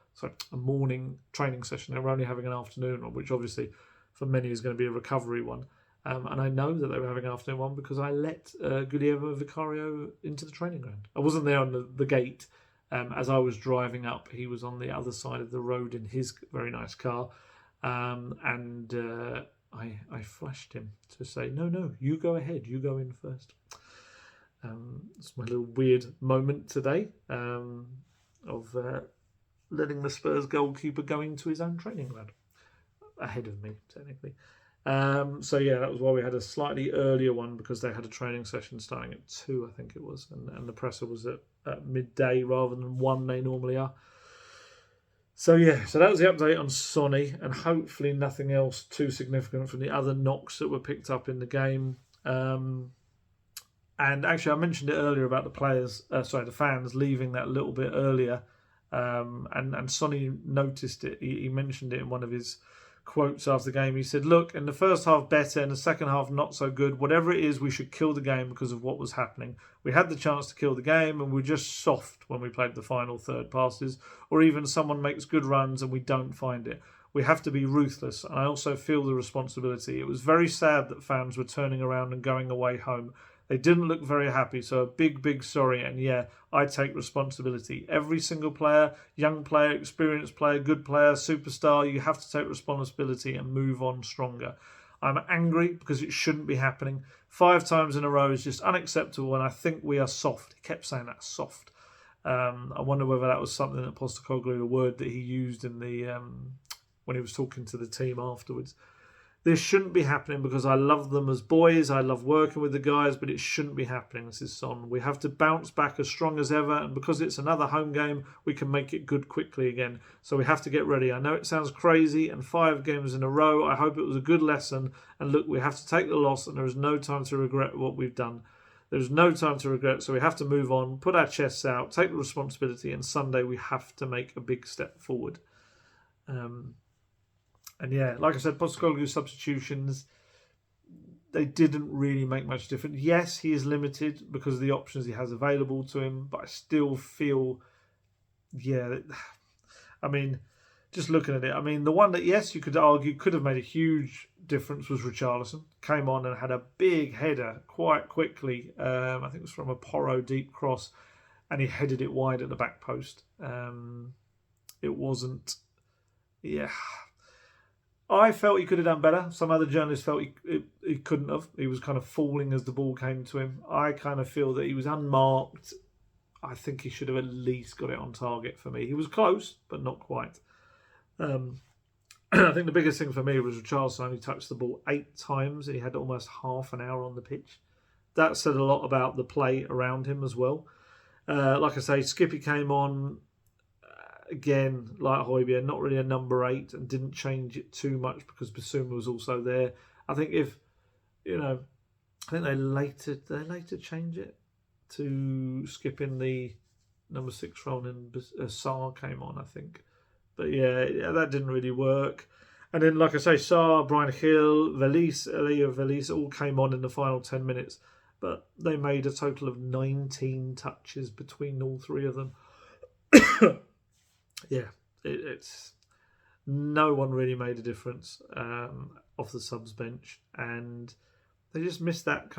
A: morning training session. They were only having an afternoon one, which obviously for many is going to be a recovery one. And I know that they were having an afternoon one because I let Guillermo Vicario into the training ground. I wasn't there on the gate. As I was driving up, he was on the other side of the road in his very nice car. I flashed him to say, no, you go ahead. You go in first. It's my little weird moment today of letting the Spurs goalkeeper go into his own training ground. Ahead of me, technically. So yeah, that was why we had a slightly earlier one, because they had a training session starting at 2, I think it was, and the presser was at midday rather than 1 they normally are. So yeah, so that was the update on Sonny, and hopefully nothing else too significant from the other knocks that were picked up in the game. And actually, I mentioned it earlier about the fans leaving that little bit earlier. And Sonny noticed it. He mentioned it in one of his quotes after the game. He said, "Look, in the first half better, in the second half not so good. Whatever it is, we should kill the game because of what was happening. We had the chance to kill the game, and we're just soft when we played the final third passes, or even someone makes good runs and we don't find it. We have to be ruthless, and I also feel the responsibility. It was very sad that fans were turning around and going away home. They didn't look very happy, so a big, big sorry. And yeah, I take responsibility. Every single player, young player, experienced player, good player, superstar, you have to take responsibility and move on stronger. I'm angry because it shouldn't be happening. 5 times in a row is just unacceptable, and I think we are soft." He kept saying that, soft. I wonder whether that was something that Postecoglou, a word that he used in the when he was talking to the team afterwards. This shouldn't be happening because I love them as boys. I love working with the guys, but it shouldn't be happening. This is Son. We have to bounce back as strong as ever, and because it's another home game, we can make it good quickly again. So we have to get ready. I know it sounds crazy, and 5 games in a row. I hope it was a good lesson. And look, we have to take the loss, and there is no time to regret what we've done. There's no time to regret, so we have to move on, put our chests out, take the responsibility, and Sunday we have to make a big step forward. And yeah, like I said, Postecoglou's substitutions, they didn't really make much difference. Yes, he is limited because of the options he has available to him, but I still feel, yeah, I mean, just looking at it, I mean, the one that, yes, you could argue could have made a huge difference was Richarlison. Came on and had a big header quite quickly. I think it was from a Porro deep cross, and he headed it wide at the back post. It wasn't, yeah. I felt he could have done better. Some other journalists felt he couldn't have. He was kind of falling as the ball came to him. I kind of feel that he was unmarked. I think he should have at least got it on target for me. He was close, but not quite. I think the biggest thing for me was Richarlison only touched the ball 8 times, and he had almost half an hour on the pitch. That said a lot about the play around him as well. Like I say, Skippy came on. Again, like Højbjerg, not really a number 8, and didn't change it too much because Basuma was also there. I think I think they later change it to skip in the number 6 role, and Sarr came on, I think. But yeah, that didn't really work. And then, like I say, Sarr, Brian Hill, Leo Velise all came on in the final 10 minutes, but they made a total of 19 touches between all 3 of them. Yeah, it's no one really made a difference off the subs bench, and they just missed that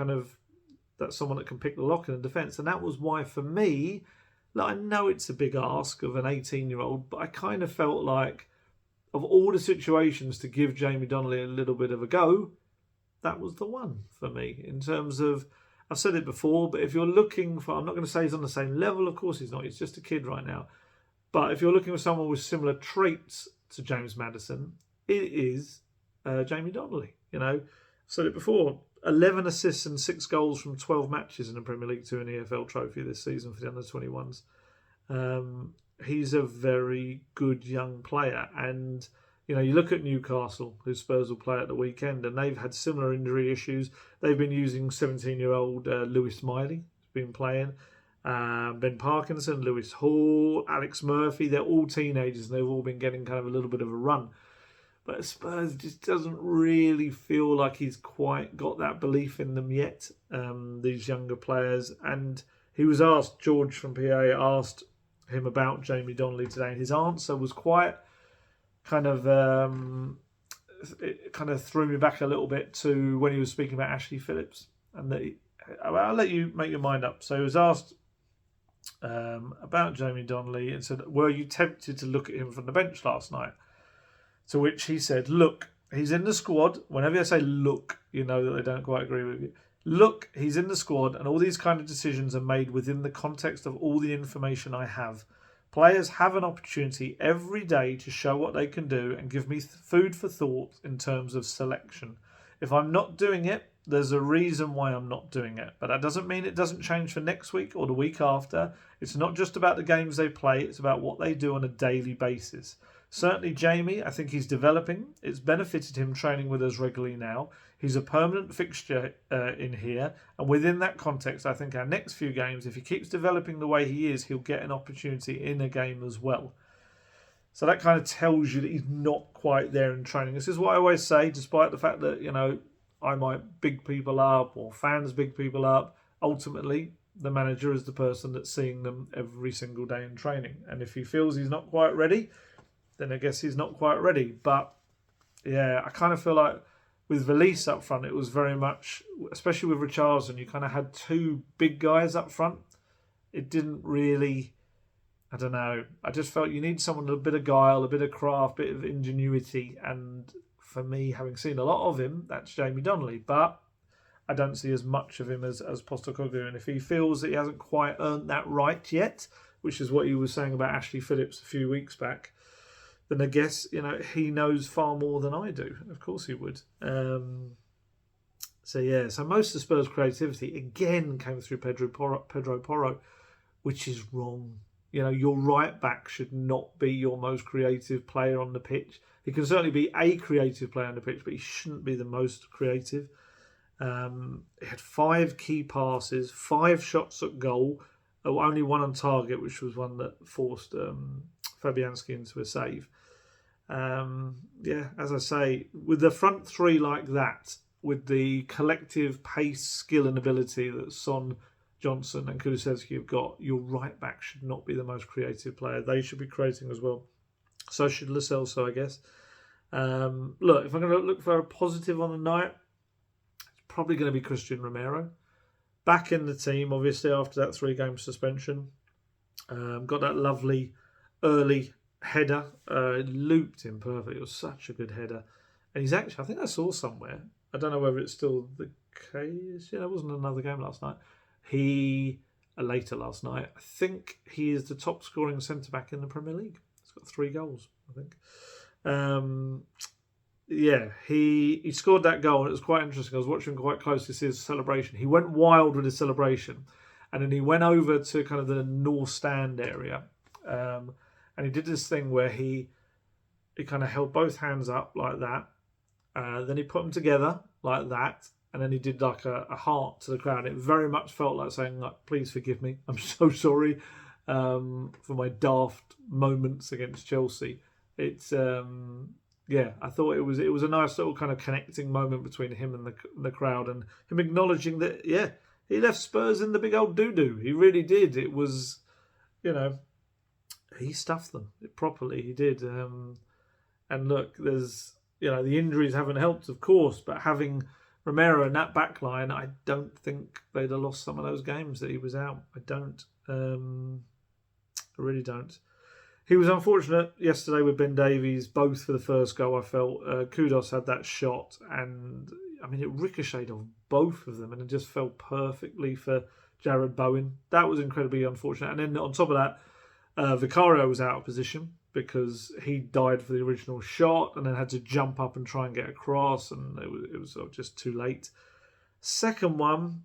A: someone that can pick the lock in the defence. And that was why, for me, I know it's a big ask of an 18-year-old, but I kind of felt like, of all the situations to give Jamie Donnelly a little bit of a go, that was the one for me. In terms of, I've said it before, but if you're looking for, I'm not going to say he's on the same level, of course he's not, he's just a kid right now. But if you're looking for someone with similar traits to James Maddison, it is Jamie Donnelly. I've said it before, 11 assists and 6 goals from 12 matches in the Premier League 2 and EFL Trophy this season for the under-21s. He's a very good young player. And, you look at Newcastle, who Spurs will play at the weekend, and they've had similar injury issues. They've been using 17-year-old Lewis Miley, who's been playing. Ben Parkinson, Lewis Hall, Alex Murphy, they're all teenagers, and they've all been getting kind of a little bit of a run. But Spurs just doesn't really feel like he's quite got that belief in them yet, these younger players. And he was asked, George from PA asked him about Jamie Donnelly today, and his answer was quite it kind of threw me back a little bit to when he was speaking about Ashley Phillips. And I'll let you make your mind up. So he was asked about Jamie Donnelly and said, were you tempted to look at him from the bench last night? To which he said, look, he's in the squad. Whenever I say look, you know that they don't quite agree with you. Look, he's in the squad, and all these kind of decisions are made within the context of all the information I have. Players have an opportunity every day to show what they can do and give me food for thought in terms of selection. If I'm not doing it, there's a reason why I'm not doing it. But that doesn't mean it doesn't change for next week or the week after. It's not just about the games they play. It's about what they do on a daily basis. Certainly Jamie, I think he's developing. It's benefited him training with us regularly now. He's a permanent fixture in here. And within that context, I think our next few games, if he keeps developing the way he is, he'll get an opportunity in a game as well. So that kind of tells you that he's not quite there in training. This is what I always say, despite the fact that, I might big people up or fans big people up. Ultimately, the manager is the person that's seeing them every single day in training. And if he feels he's not quite ready, then I guess he's not quite ready. But yeah, I kind of feel like with Valise up front, it was very much, especially with Richarlison, you kind of had two big guys up front. It didn't really, I don't know. I just felt you need someone with a bit of guile, a bit of craft, a bit of ingenuity. And for me, having seen a lot of him, that's Jamie Donnelly. But I don't see as much of him as Postecoglou. And if he feels that he hasn't quite earned that right yet, which is what he was saying about Ashley Phillips a few weeks back, then I guess, he knows far more than I do. Of course he would. So most of Spurs' creativity, again, came through Pedro Porro, which is wrong. Your right back should not be your most creative player on the pitch. He can certainly be a creative player on the pitch, but he shouldn't be the most creative. He had 5 key passes, 5 shots at goal, only one on target, which was one that forced Fabianski into a save. As I say, with the front three like that, with the collective pace, skill and ability that Son, Johnson and Kulusevski have got, your right back should not be the most creative player. They should be creating as well. So should Lo Celso, I guess. Look, if I'm going to look for a positive on the night, it's probably going to be Christian Romero. Back in the team, obviously, after that 3-game suspension. Got that lovely early header. It looped him perfectly. It was such a good header. And he's actually, I think I saw somewhere, I don't know whether it's still the case. Yeah, there wasn't another game last night. Later last night, I think he is the top scoring centre-back in the Premier League. He's got 3 goals, I think. He scored that goal, and it was quite interesting. I was watching quite closely to see his celebration. He went wild with his celebration, and then he went over to kind of the north stand area, and he did this thing where he kind of held both hands up like that, then he put them together like that, and then he did like a heart to the crowd. It very much felt like saying, like, please forgive me. I'm so sorry for my daft moments against Chelsea. It's I thought it was a nice little kind of connecting moment between him and the crowd, and him acknowledging that he left Spurs in the big old doo-doo. He really did. It was, he stuffed them properly. He did. And look, there's the injuries haven't helped, of course, but having Romero in that back line, I don't think they'd have lost some of those games that he was out. I don't. I really don't. He was unfortunate yesterday with Ben Davies, both for the first goal, I felt. Kudos had that shot, and it ricocheted off both of them, and it just fell perfectly for Jared Bowen. That was incredibly unfortunate. And then on top of that, Vicario was out of position because he died for the original shot and then had to jump up and try and get across, and it was sort of just too late. Second one,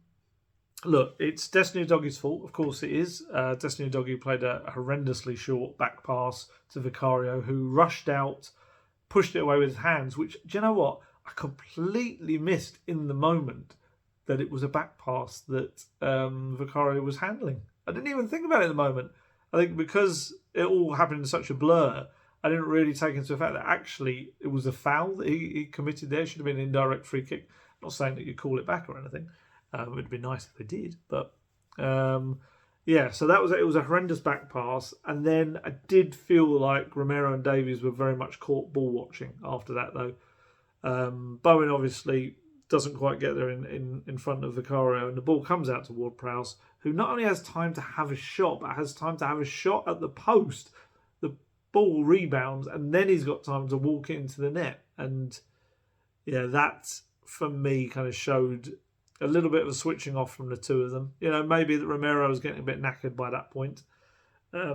A: look, it's Destiny Udogi's fault. Of course it is. Destiny Udogi played a horrendously short back pass to Vicario, who rushed out, pushed it away with his hands, which, do you know what? I completely missed in the moment that it was a back pass that Vicario was handling. I didn't even think about it at the moment. I think because it all happened in such a blur, I didn't really take into account that actually it was a foul that he committed there. It should have been an indirect free kick. I'm not saying that you call it back or anything. It would be nice if they did. But so that was it. It was a horrendous back pass. And then I did feel like Romero and Davies were very much caught ball watching after that, though. Bowen obviously doesn't quite get there in front of Vicario, and the ball comes out to Ward-Prowse, who not only has time to have a shot, but has time to have a shot at the post. The ball rebounds, and then he's got time to walk into the net. And that, for me, kind of showed a little bit of a switching off from the two of them. Maybe that Romero was getting a bit knackered by that point. But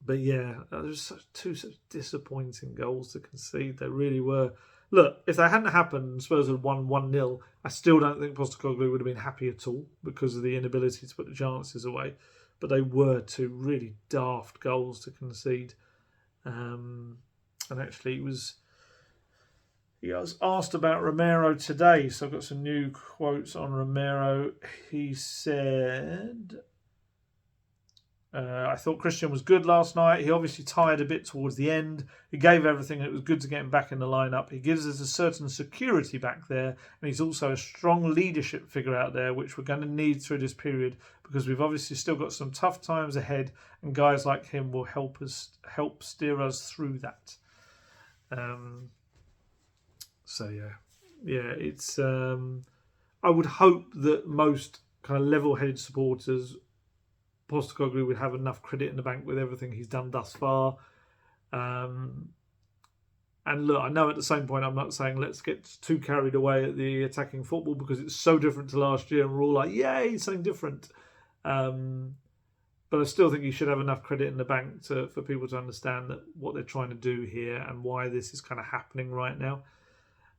A: there was two such disappointing goals to concede. They really were. look, if that hadn't happened and Spurs had won 1-0, I still don't think Postecoglou would have been happy at all because of the inability to put the chances away. But they were two really daft goals to concede. And actually, he was asked about Romero today, so I've got some new quotes on Romero. He said, I thought Christian was good last night. He obviously tired a bit towards the end. He gave everything. It was good to get him back in the lineup. He gives us a certain security back there, and he's also a strong leadership figure out there, which we're going to need through this period because we've obviously still got some tough times ahead, and guys like him will help steer us through that. So it's. I would hope that most kind of level-headed supporters, Postecoglou would have enough credit in the bank with everything he's done thus far. And look, I know at the same point I'm not saying let's get too carried away at the attacking football because it's so different to last year and we're all like, yay, something different. But I still think you should have enough credit in the bank for people to understand that what they're trying to do here and why this is kind of happening right now.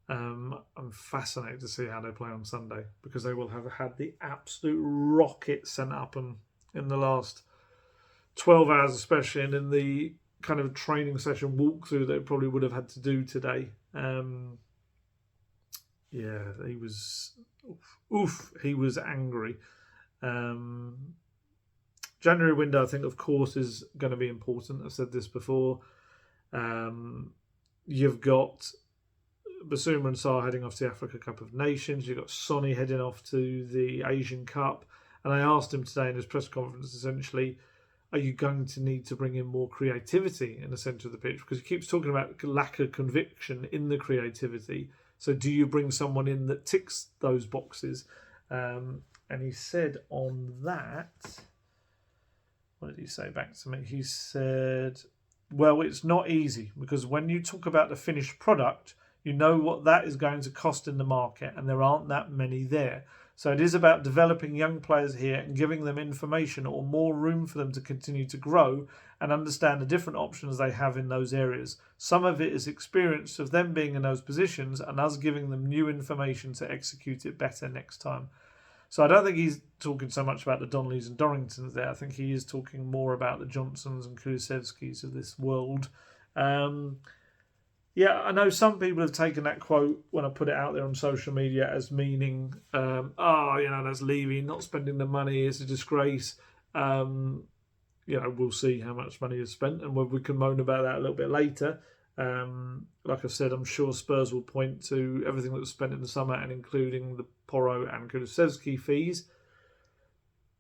A: I'm fascinated to see how they play on Sunday because they will have had the absolute rocket sent up and in the last 12 hours especially, and in the kind of training session walkthrough they probably would have had to do today. He was angry. January window, I think, of course, is going to be important. I've said this before. You've got Basuma and Sarr heading off to the Africa Cup of Nations. You've got Sonny heading off to the Asian Cup. And I asked him today in his press conference, essentially, are you going to need to bring in more creativity in the centre of the pitch? Because he keeps talking about lack of conviction in the creativity. So do you bring someone in that ticks those boxes? And he said on that, what did he say back to me? He said, well, it's not easy because when you talk about the finished product, you know what that is going to cost in the market and there aren't that many there. So it is about developing young players here and giving them information or more room for them to continue to grow and understand the different options they have in those areas. Some of it is experience of them being in those positions and us giving them new information to execute it better next time. So I don't think he's talking so much about the Donnellys and Dorringtons there. I think he is talking more about the Johnsons and Kulusevskis of this world. I know some people have taken that quote when I put it out there on social media as meaning, that's Levy not spending the money, it's a disgrace. We'll see how much money is spent and whether we can moan about that a little bit later. Like I said, I'm sure Spurs will point to everything that was spent in the summer and including the Porro and Kulusevski fees.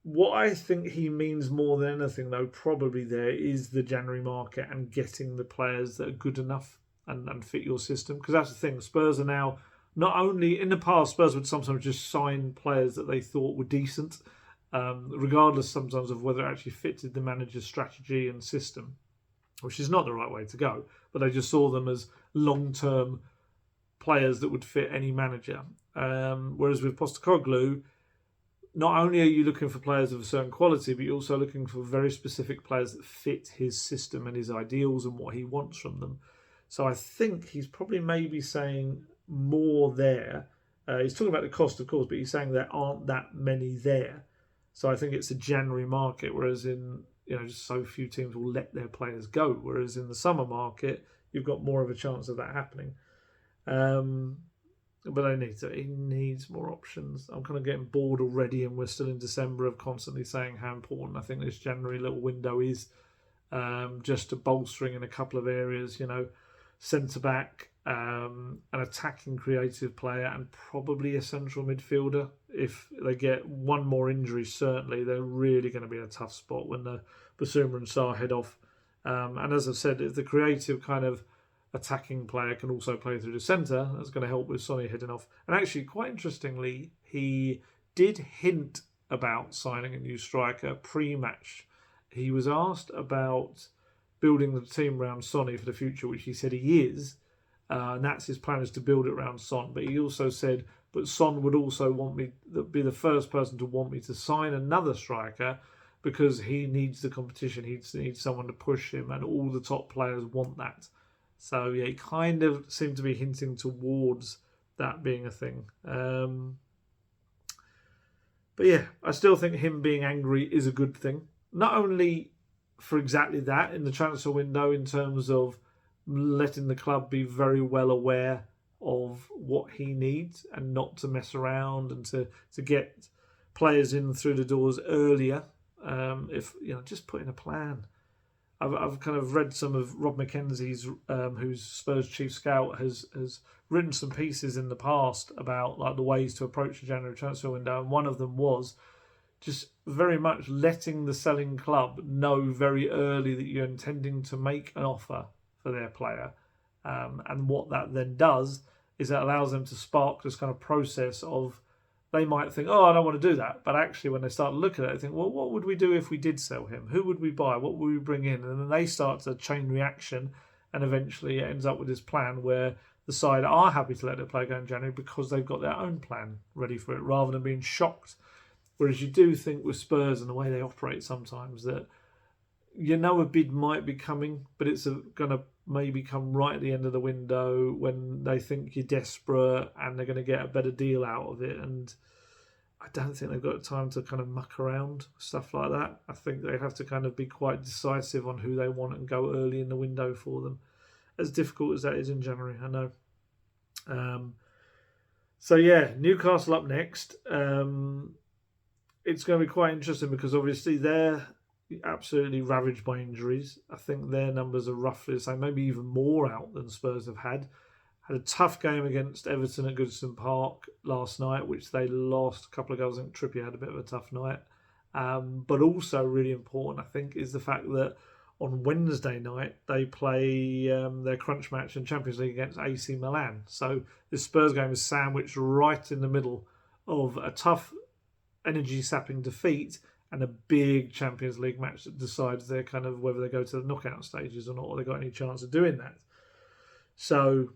A: What I think he means more than anything, though, probably there is the January market and getting the players that are good enough and fit your system. Because that's the thing, Spurs are now, not only, in the past, Spurs would sometimes just sign players that they thought were decent, regardless sometimes of whether it actually fitted the manager's strategy and system, which is not the right way to go. But they just saw them as long-term players that would fit any manager. Whereas with Postecoglou, not only are you looking for players of a certain quality, but you're also looking for very specific players that fit his system and his ideals and what he wants from them. So I think he's probably maybe saying more there. He's talking about the cost, of course, but he's saying there aren't that many there. So I think it's a January market, whereas in, just so few teams will let their players go. Whereas in the summer market, you've got more of a chance of that happening. But he needs more options. I'm kind of getting bored already, and we're still in December of constantly saying how important I think this January little window is, just to bolstering in a couple of areas, centre-back, an attacking creative player, and probably a central midfielder. If they get one more injury, certainly, they're really going to be in a tough spot when the Basuma and Sarr head off. And as I've said, if the creative kind of attacking player can also play through the centre, that's going to help with Sonny heading off. And actually, quite interestingly, he did hint about signing a new striker pre-match. He was asked about building the team around Sonny for the future, which he said he is, and that's his plan, is to build it around Son. But he also said, but Son would also be the first person to want me to sign another striker because he needs the competition. He needs someone to push him, and all the top players want that. So yeah, he kind of seemed to be hinting towards that being a thing. But yeah, I still think him being angry is a good thing. Not only for exactly that in the transfer window, in terms of letting the club be very well aware of what he needs and not to mess around, and to get players in through the doors earlier. If just put in a plan. I've kind of read some of Rob McKenzie's, who's Spurs chief scout, has written some pieces in the past about like the ways to approach the January transfer window, and one of them was just very much letting the selling club know very early that you're intending to make an offer for their player, and what that then does is it allows them to spark this kind of process of, they might think, oh, I don't want to do that. But actually, when they start looking at it, they think, well, what would we do if we did sell him? Who would we buy? What would we bring in? And then they start to chain reaction, and eventually it ends up with this plan where the side are happy to let the player go in January because they've got their own plan ready for it, rather than being shocked. Whereas you do think with Spurs and the way they operate sometimes that a bid might be coming, but it's going to maybe come right at the end of the window when they think you're desperate and they're going to get a better deal out of it. And I don't think they've got time to kind of muck around, stuff like that. I think they have to kind of be quite decisive on who they want and go early in the window for them. As difficult as that is in January, I know. So yeah, Newcastle up next. It's going to be quite interesting because obviously they're absolutely ravaged by injuries. I think their numbers are roughly the same, maybe even more out than Spurs have had. Had a tough game against Everton at Goodison Park last night, which they lost. A couple of goals. I think Trippier had a bit of a tough night. But also really important, I think, is the fact that on Wednesday night they play their crunch match in Champions League against AC Milan. So this Spurs game is sandwiched right in the middle of a tough, energy-sapping defeat and a big Champions League match that decides their kind of whether they go to the knockout stages or not, or they got any chance of doing that. So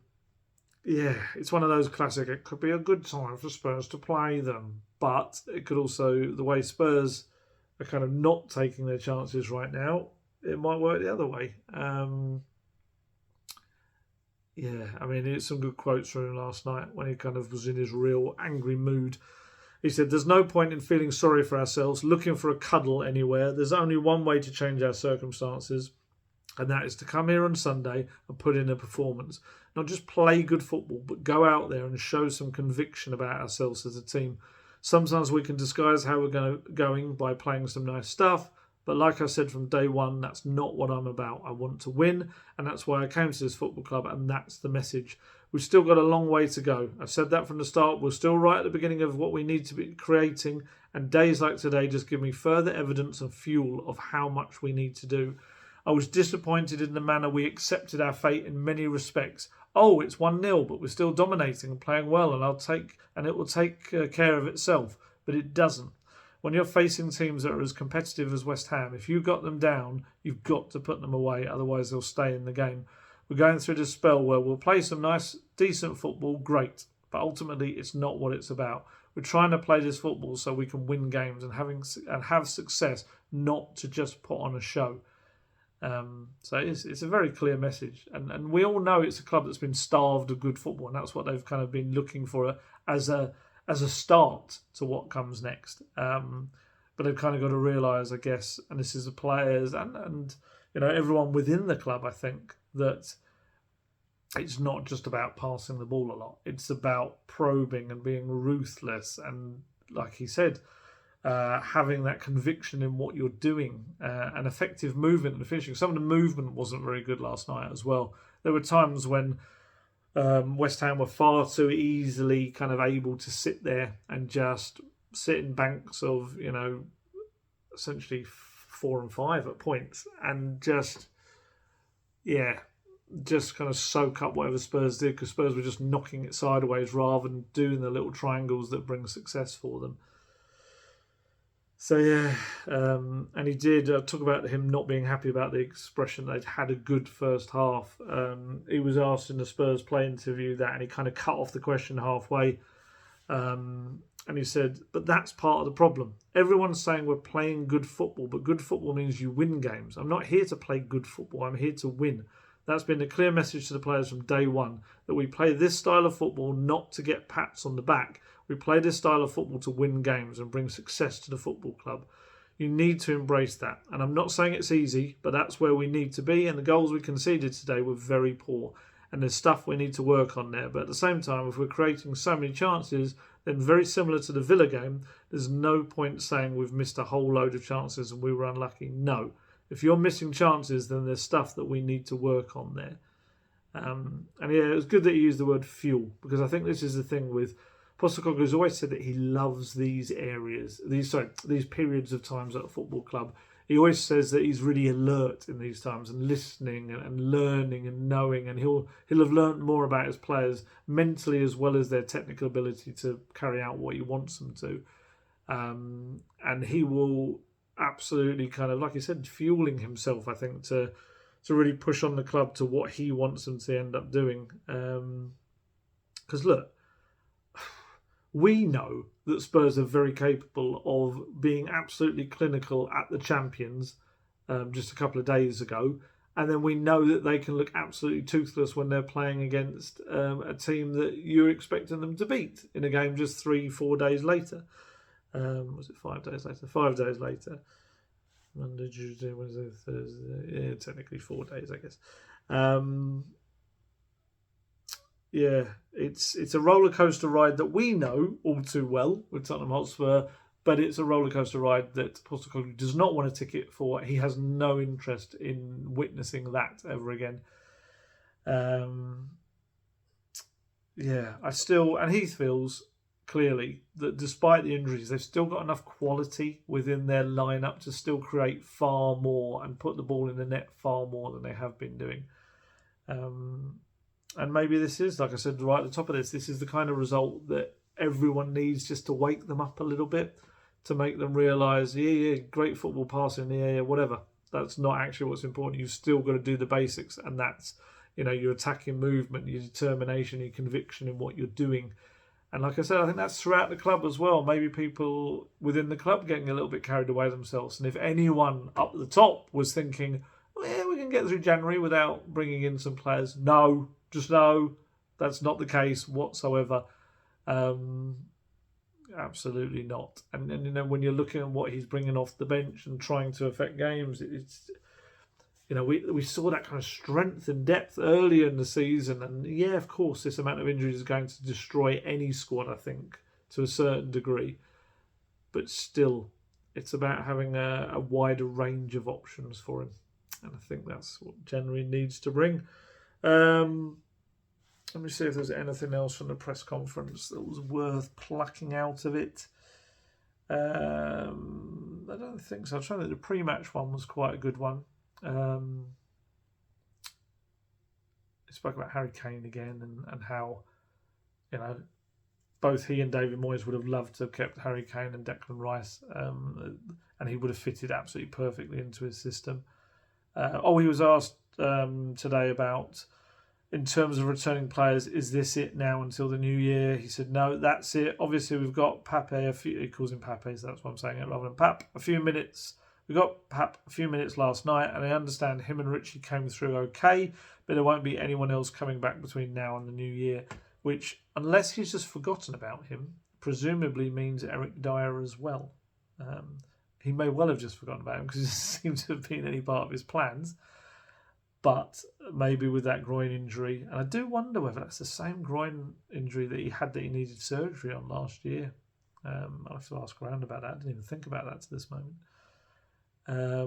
A: yeah, it's one of those classic, it could be a good time for Spurs to play them, but it could also, the way Spurs are kind of not taking their chances right now, it might work the other way. It's some good quotes from him last night when he kind of was in his real angry mood. He said, there's no point in feeling sorry for ourselves, looking for a cuddle anywhere. There's only one way to change our circumstances, and that is to come here on Sunday and put in a performance. Not just play good football, but go out there and show some conviction about ourselves as a team. Sometimes we can disguise how we're going by playing some nice stuff, but like I said from day one, that's not what I'm about. I want to win, and that's why I came to this football club, and that's the message. We've still got a long way to go. I've said that from the start. We're still right at the beginning of what we need to be creating, and days like today just give me further evidence and fuel of how much we need to do. I was disappointed in the manner we accepted our fate in many respects. Oh, it's 1-0, but we're still dominating and playing well, and it will take care of itself. But it doesn't. When you're facing teams that are as competitive as West Ham, if you got them down, you've got to put them away, otherwise they'll stay in the game. We're going through this spell where we'll play some nice, decent football, great, but ultimately it's not what it's about. We're trying to play this football so we can win games and have success, not to just put on a show. So it's a very clear message, and we all know it's a club that's been starved of good football, and that's what they've kind of been looking for as a start to what comes next. But they've kind of got to realise, I guess, and this is the players and everyone within the club, I think, that it's not just about passing the ball a lot. It's about probing and being ruthless, and like he said, having that conviction in what you're doing, and effective movement and finishing. Some of the movement wasn't very good last night as well. There were times when West Ham were far too easily kind of able to sit there and just sit in banks of, essentially 4 and 5 at points, and just kind of soak up whatever Spurs did, because Spurs were just knocking it sideways rather than doing the little triangles that bring success for them. So and he did talk about him not being happy about the expression they'd had a good first half. He was asked in the Spurs play interview that, and he kind of cut off the question halfway. And he said, but that's part of the problem. Everyone's saying we're playing good football, but good football means you win games. I'm not here to play good football. I'm here to win. That's been a clear message to the players from day one, that we play this style of football not to get pats on the back. We play this style of football to win games and bring success to the football club. You need to embrace that. And I'm not saying it's easy, but that's where we need to be. And the goals we conceded today were very poor. And there's stuff we need to work on there. But at the same time, if we're creating so many chances, then very similar to the Villa game, there's no point saying we've missed a whole load of chances and we were unlucky. No. If you're missing chances, then there's stuff that we need to work on there. And yeah, it was good that you used the word fuel, because I think this is the thing with Postecoglou. Has always said that he loves these areas, these periods of times at a football club. He always says that he's really alert in these times and listening and learning and knowing, and he'll have learned more about his players mentally as well as their technical ability to carry out what he wants them to. And he will absolutely kind of, like I said, fueling himself, I think, to really push on the club to what he wants them to end up doing. Because look, we know that Spurs are very capable of being absolutely clinical at the champions just a couple of days ago. And then we know that they can look absolutely toothless when they're playing against a team that you're expecting them to beat in a game just 3-4 days later. Was it 5 days later? 5 days later. Monday, Tuesday, Wednesday, Thursday. Yeah, technically 4 days, I guess. Yeah, it's a roller coaster ride that we know all too well with Tottenham Hotspur, but it's a roller coaster ride that Postecoglou does not want a ticket for. He has no interest in witnessing that ever again. Yeah, and he feels clearly that despite the injuries, they've still got enough quality within their lineup to still create far more and put the ball in the net far more than they have been doing. And maybe this is, like I said right at the top of this is the kind of result that everyone needs just to wake them up a little bit, to make them realise, yeah, great football passing, yeah, whatever. That's not actually what's important. You've still got to do the basics, and that's, your attacking movement, your determination, your conviction in what you're doing. And like I said, I think that's throughout the club as well. Maybe people within the club getting a little bit carried away themselves. And if anyone up at the top was thinking, yeah, we can get through January without bringing in some players. No, that's not the case whatsoever. Absolutely not. And when you're looking at what he's bringing off the bench and trying to affect games, it's we saw that kind of strength and depth earlier in the season. And yeah, of course, this amount of injuries is going to destroy any squad, I think, to a certain degree. But still, it's about having a wider range of options for him. And I think that's what January needs to bring. Let me see if there's anything else from the press conference that was worth plucking out of it. I don't think so. I'm trying to think. The pre-match one was quite a good one. He spoke about Harry Kane again and how, both he and David Moyes would have loved to have kept Harry Kane and Declan Rice, and he would have fitted absolutely perfectly into his system. He was asked today about, in terms of returning players, is this it now until the new year? He said, no, that's it. Obviously, we've got Pape, he calls him Pape, so that's why I'm saying it rather than Pap, a few minutes. We got Pap a few minutes last night, and I understand him and Richie came through okay, but there won't be anyone else coming back between now and the new year, which, unless he's just forgotten about him, presumably means Eric Dyer as well. He may well have just forgotten about him because it doesn't seem to have been any part of his plans. But maybe with that groin injury, and I do wonder whether that's the same groin injury that he had that he needed surgery on last year. I'll have to ask around about that. I didn't even think about that to this moment.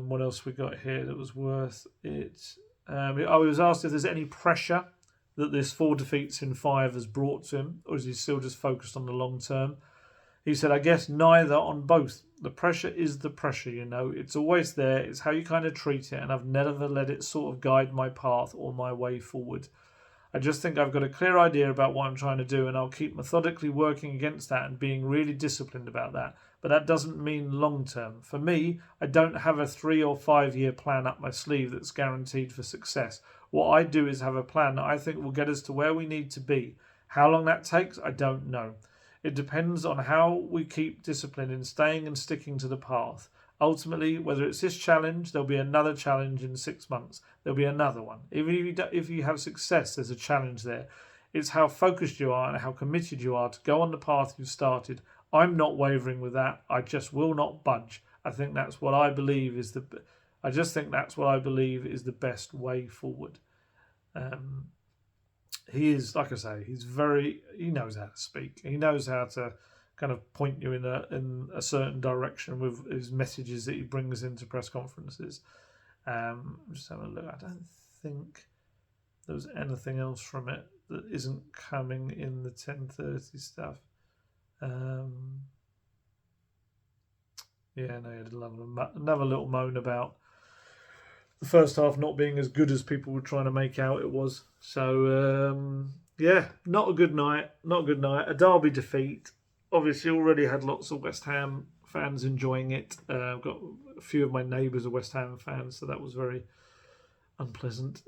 A: What else we got here that was worth it? He was asked if there's any pressure that this 4 defeats in 5 has brought to him, or is he still just focused on the long term? He said, I guess neither, on both. The pressure is the pressure, It's always there. It's how you kind of treat it, and I've never let it sort of guide my path or my way forward. I just think I've got a clear idea about what I'm trying to do, and I'll keep methodically working against that and being really disciplined about that. But that doesn't mean long term. For me, I don't have a 3 or 5 year plan up my sleeve that's guaranteed for success. What I do is have a plan that I think will get us to where we need to be. How long that takes, I don't know. It depends on how we keep discipline in staying and sticking to the path. Ultimately, whether it's this challenge, there'll be another challenge in 6 months. There'll be another one. Even if you have success, there's a challenge there. It's how focused you are and how committed you are to go on the path you've started. I'm not wavering with that. I just will not budge. I think that's what I believe is the. I just think that's what I believe is the best way forward. He is, like I say, he knows how to speak. He knows how to kind of point you in a certain direction with his messages that he brings into press conferences. Just having a look. I don't think there was anything else from it that isn't coming in the 10:30 stuff. Yeah, no, he had another little moan about the first half not being as good as people were trying to make out it was. So, yeah, not a good night. Not a good night. A derby defeat. Obviously, already had lots of West Ham fans enjoying it. I've got a few of my neighbours are West Ham fans, so that was very unpleasant.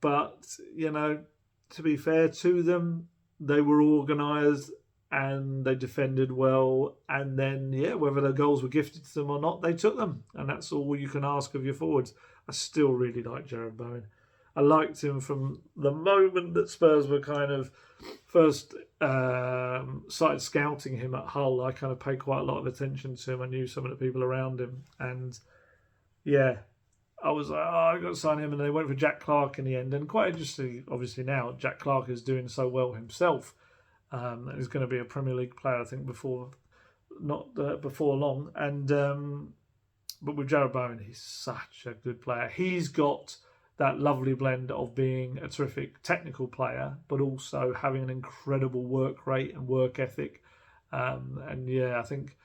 A: But, you know, to be fair to them, they were organised and they defended well. And then, yeah, whether the goals were gifted to them or not, they took them. And that's all you can ask of your forwards. I still really like Jarrod Bowen. I liked him from the moment that Spurs were kind of first started scouting him at Hull. I kind of paid quite a lot of attention to him. I knew some of the people around him. And, yeah, I was like, I got to sign him. And they went for Jack Clarke in the end. And quite interesting, obviously now, Jack Clarke is doing so well himself. He's going to be a Premier League player, I think, before long. And but with Jarrod Bowen, he's such a good player. He's got that lovely blend of being a terrific technical player, but also having an incredible work rate and work ethic. And yeah, I think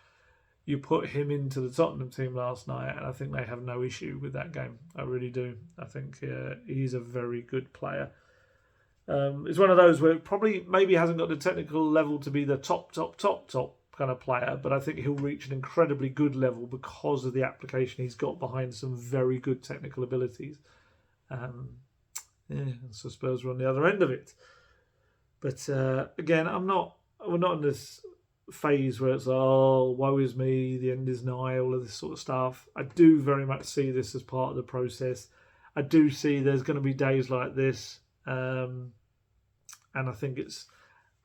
A: you put him into the Tottenham team last night, and I think they have no issue with that game. I really do. I think he's a very good player. It's one of those where probably maybe hasn't got the technical level to be the top kind of player, but I think he'll reach an incredibly good level because of the application he's got behind some very good technical abilities. Yeah, so Spurs were on the other end of it. But again, we're not in this phase where it's, oh, woe is me, the end is nigh, all of this sort of stuff. I do very much see this as part of the process. I do see there's going to be days like this. And I think it's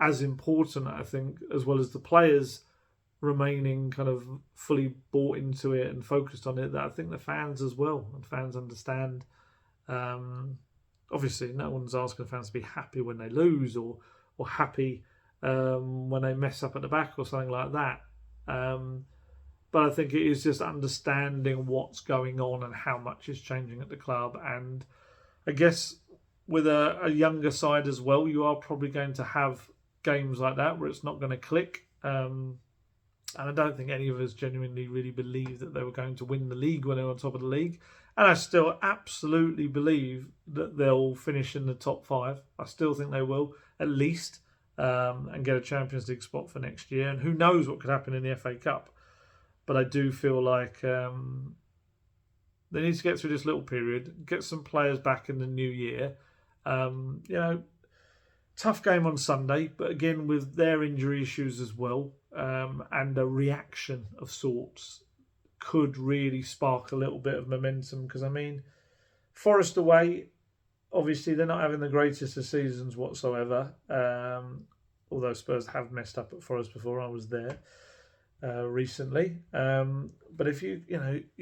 A: as important, I think, as well as the players remaining kind of fully bought into it and focused on it, that I think the fans as well, and fans understand. Obviously, no one's asking the fans to be happy when they lose or happy when they mess up at the back or something like that. But I think it is just understanding what's going on and how much is changing at the club. And I guess with a younger side as well, you are probably going to have games like that where it's not going to click. And I don't think any of us genuinely really believed that they were going to win the league when they were on top of the league. And I still absolutely believe that they'll finish in the top 5. I still think they will, at least, and get a Champions League spot for next year. And who knows what could happen in the FA Cup. But I do feel like they need to get through this little period, get some players back in the new year. Tough game on Sunday, but again with their injury issues as well, and a reaction of sorts could really spark a little bit of momentum. Because I mean, Forest away, obviously they're not having the greatest of seasons whatsoever. Although Spurs have messed up at Forest before, I was there recently. But if you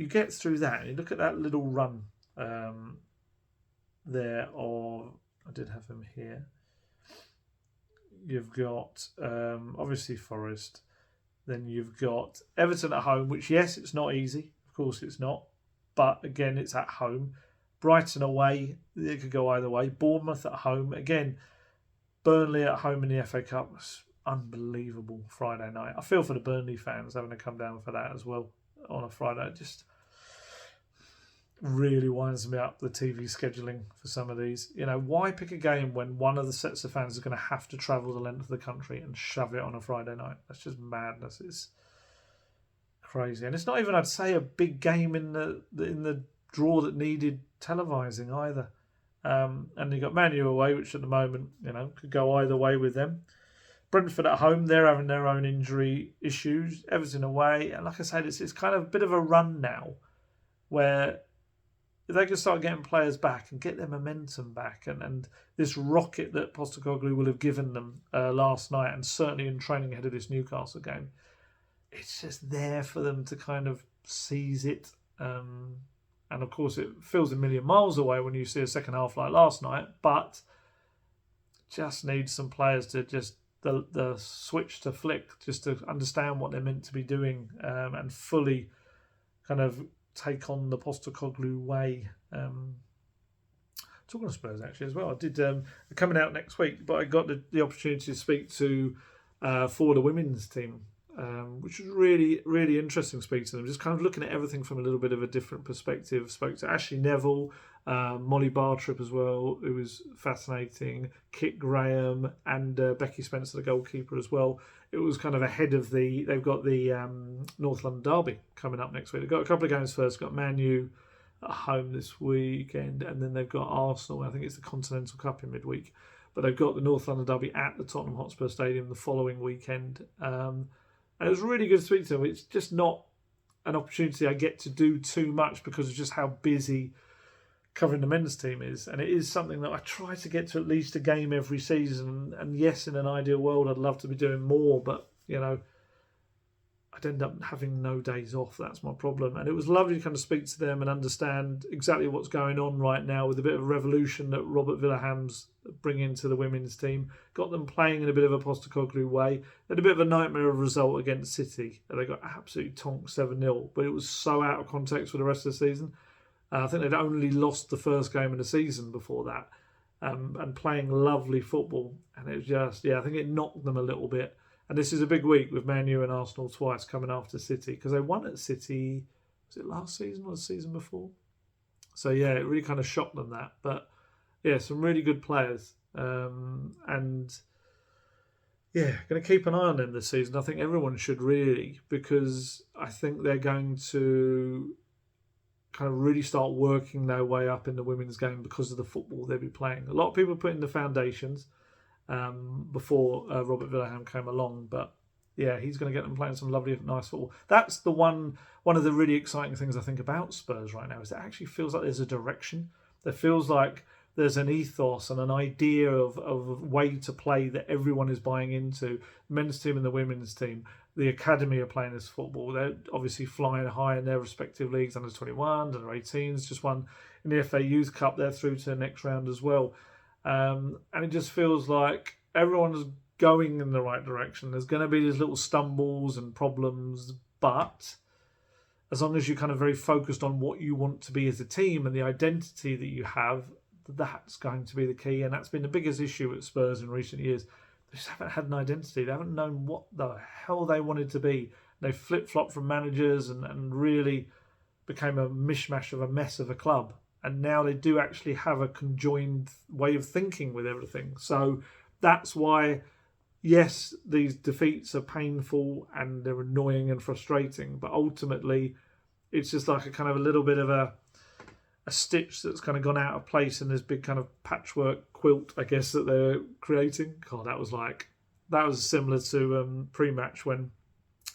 A: get through that and you look at that little run there of, I did have them here. You've got obviously Forest. Then you've got Everton at home, which, yes, it's not easy. Of course it's not. But again, it's at home. Brighton away, it could go either way. Bournemouth at home. Again, Burnley at home in the FA Cup was unbelievable Friday night. I feel for the Burnley fans having to come down for that as well on a Friday. It just really winds me up, the TV scheduling for some of these. Why pick a game when one of the sets of fans is going to have to travel the length of the country and shove it on a Friday night? That's just madness. It's crazy. And it's not even, I'd say, a big game in the draw that needed televising either. And you got Man U away, which at the moment, could go either way with them. Brentford at home, they're having their own injury issues. Everton away. And like I said, it's kind of a bit of a run now where if they can start getting players back and get their momentum back and this rocket that Postecoglou will have given them last night and certainly in training ahead of this Newcastle game, it's just there for them to kind of seize it. And of course, it feels a million miles away when you see a second half like last night, but just needs some players to just the switch to flick, just to understand what they're meant to be doing and fully kind of take on the Postecoglou way. Talking of Spurs actually as well, I did coming out next week, but I got the opportunity to speak to for the women's team, which was really, really interesting speaking to them. Just kind of looking at everything from a little bit of a different perspective. Spoke to Ashley Neville, Molly Bartrip as well, who was fascinating, Kit Graham and Becky Spencer, the goalkeeper as well. It was kind of ahead of they've got the North London Derby coming up next week. They've got a couple of games first. They've got Man U at home this weekend, and then they've got Arsenal. I think it's the Continental Cup in midweek. But they've got the North London Derby at the Tottenham Hotspur Stadium the following weekend. And it was really good to speak to them. It's just not an opportunity I get to do too much because of just how busy covering the men's team is. And it is something that I try to get to at least a game every season. And yes, in an ideal world, I'd love to be doing more. But, you know, I'd end up having no days off. That's my problem. And it was lovely to kind of speak to them and understand exactly what's going on right now with a bit of revolution that Robert Villaham's bringing to the women's team. Got them playing in a bit of a Postecoglou way. They had a bit of a nightmare of result against City. They got absolutely tonked 7-0. But it was so out of context for the rest of the season. I think they'd only lost the first game of the season before that. And playing lovely football. And it was just, I think it knocked them a little bit. And this is a big week with Man U and Arsenal twice coming after City. Because they won at City, was it last season or the season before? So yeah, it really kind of shocked them that. But yeah, some really good players. And yeah, going to keep an eye on them this season. I think everyone should really, because I think they're going to kind of really start working their way up in the women's game because of the football they'll be playing. A lot of people put in the foundations before Robert Villaham came along, but yeah, he's going to get them playing some lovely, nice football. That's the one of the really exciting things I think about Spurs right now is it actually feels like there's a direction. There feels like there's an ethos and an idea of a way to play that everyone is buying into. The men's team and the women's team. The academy are playing this football. They're obviously flying high in their respective leagues. Under 21, under 18s, just won in the FA Youth Cup. They're through to the next round as well. And it just feels like everyone's going in the right direction. There's going to be these little stumbles and problems, but as long as you're kind of very focused on what you want to be as a team and the identity that you have, that's going to be the key. And that's been the biggest issue at Spurs in recent years. They just haven't had an identity. They haven't known what the hell they wanted to be. They flip-flopped from managers and really became a mishmash of a mess of a club. And now they do actually have a conjoined way of thinking with everything. So that's why, yes, these defeats are painful and they're annoying and frustrating. But ultimately, it's just like a kind of a little bit of a stitch that's kind of gone out of place in this big kind of patchwork quilt, I guess, that they're creating. God, that was similar to pre-match when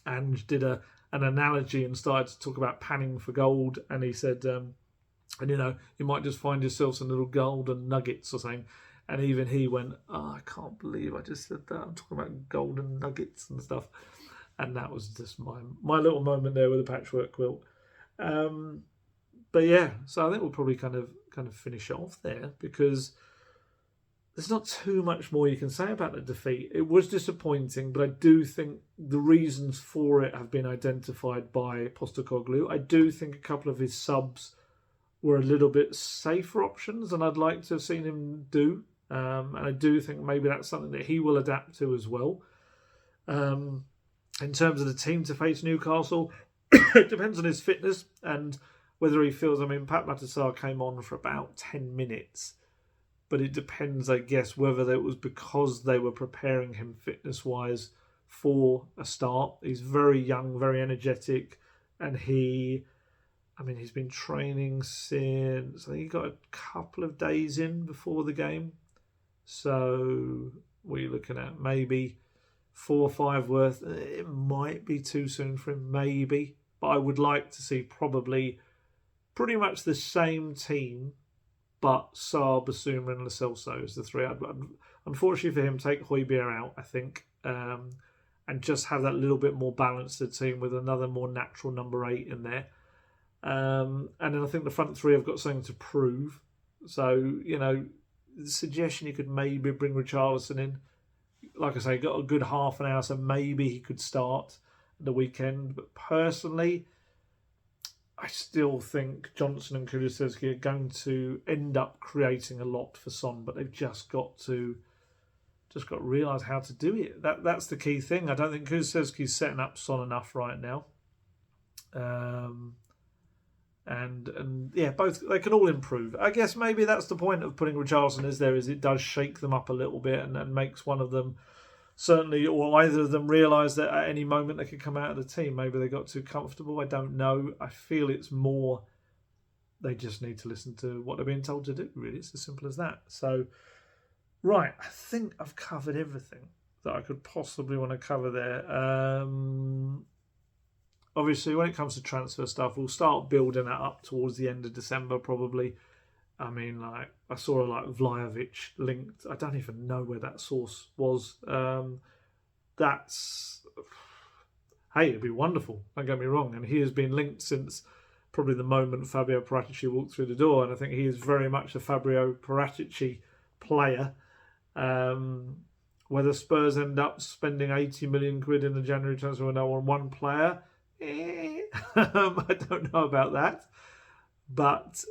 A: Ange did an analogy and started to talk about panning for gold. And he said, and you know, you might just find yourself some little golden nuggets or something. And even he went, oh, I can't believe I just said that. I'm talking about golden nuggets and stuff. And that was just my little moment there with the patchwork quilt. But yeah, so I think we'll probably kind of finish off there because there's not too much more you can say about the defeat. It was disappointing, but I do think the reasons for it have been identified by Postecoglou. I do think a couple of his subs were a little bit safer options than I'd like to have seen him do. And I do think maybe that's something that he will adapt to as well. In terms of the team to face Newcastle, it depends on his fitness and whether he feels, Pat Matasar came on for about 10 minutes, but it depends, I guess, whether it was because they were preparing him fitness-wise for a start. He's very young, very energetic, and he's been training since, I think he got a couple of days in before the game. So we're looking at maybe 4 or 5 worth. It might be too soon for him, maybe. But I would like to see probably pretty much the same team, but Sarr, Basuma and Lo Celso is the three. Unfortunately for him, take Højbjerg out, I think, and just have that little bit more balanced team with another more natural number 8 in there. And then I think the front three have got something to prove. So, the suggestion you could maybe bring Richarlison in. Like I say, got a good half an hour, so maybe he could start the weekend. But personally, I still think Johnson and Kulusevski are going to end up creating a lot for Son, but they've just got to realise how to do it. That's the key thing. I don't think Kulusevski's setting up Son enough right now. And yeah, both they can all improve. I guess maybe that's the point of putting Richarlison is it does shake them up a little bit and makes one of them certainly, or either of them realise that at any moment they could come out of the team. Maybe they got too comfortable. I don't know. I feel it's more they just need to listen to what they're being told to do. Really, it's as simple as that. So, right, I think I've covered everything that I could possibly want to cover there. Obviously, when it comes to transfer stuff, we'll start building that up towards the end of December, probably. I mean, like, I saw Vlahovic linked. I don't even know where that source was. Hey, it'd be wonderful. Don't get me wrong. And he has been linked since probably the moment Fabio Paratici walked through the door. And I think he is very much a Fabio Paratici player. Whether Spurs end up spending 80 million quid in the January transfer window on one player, I don't know about that. But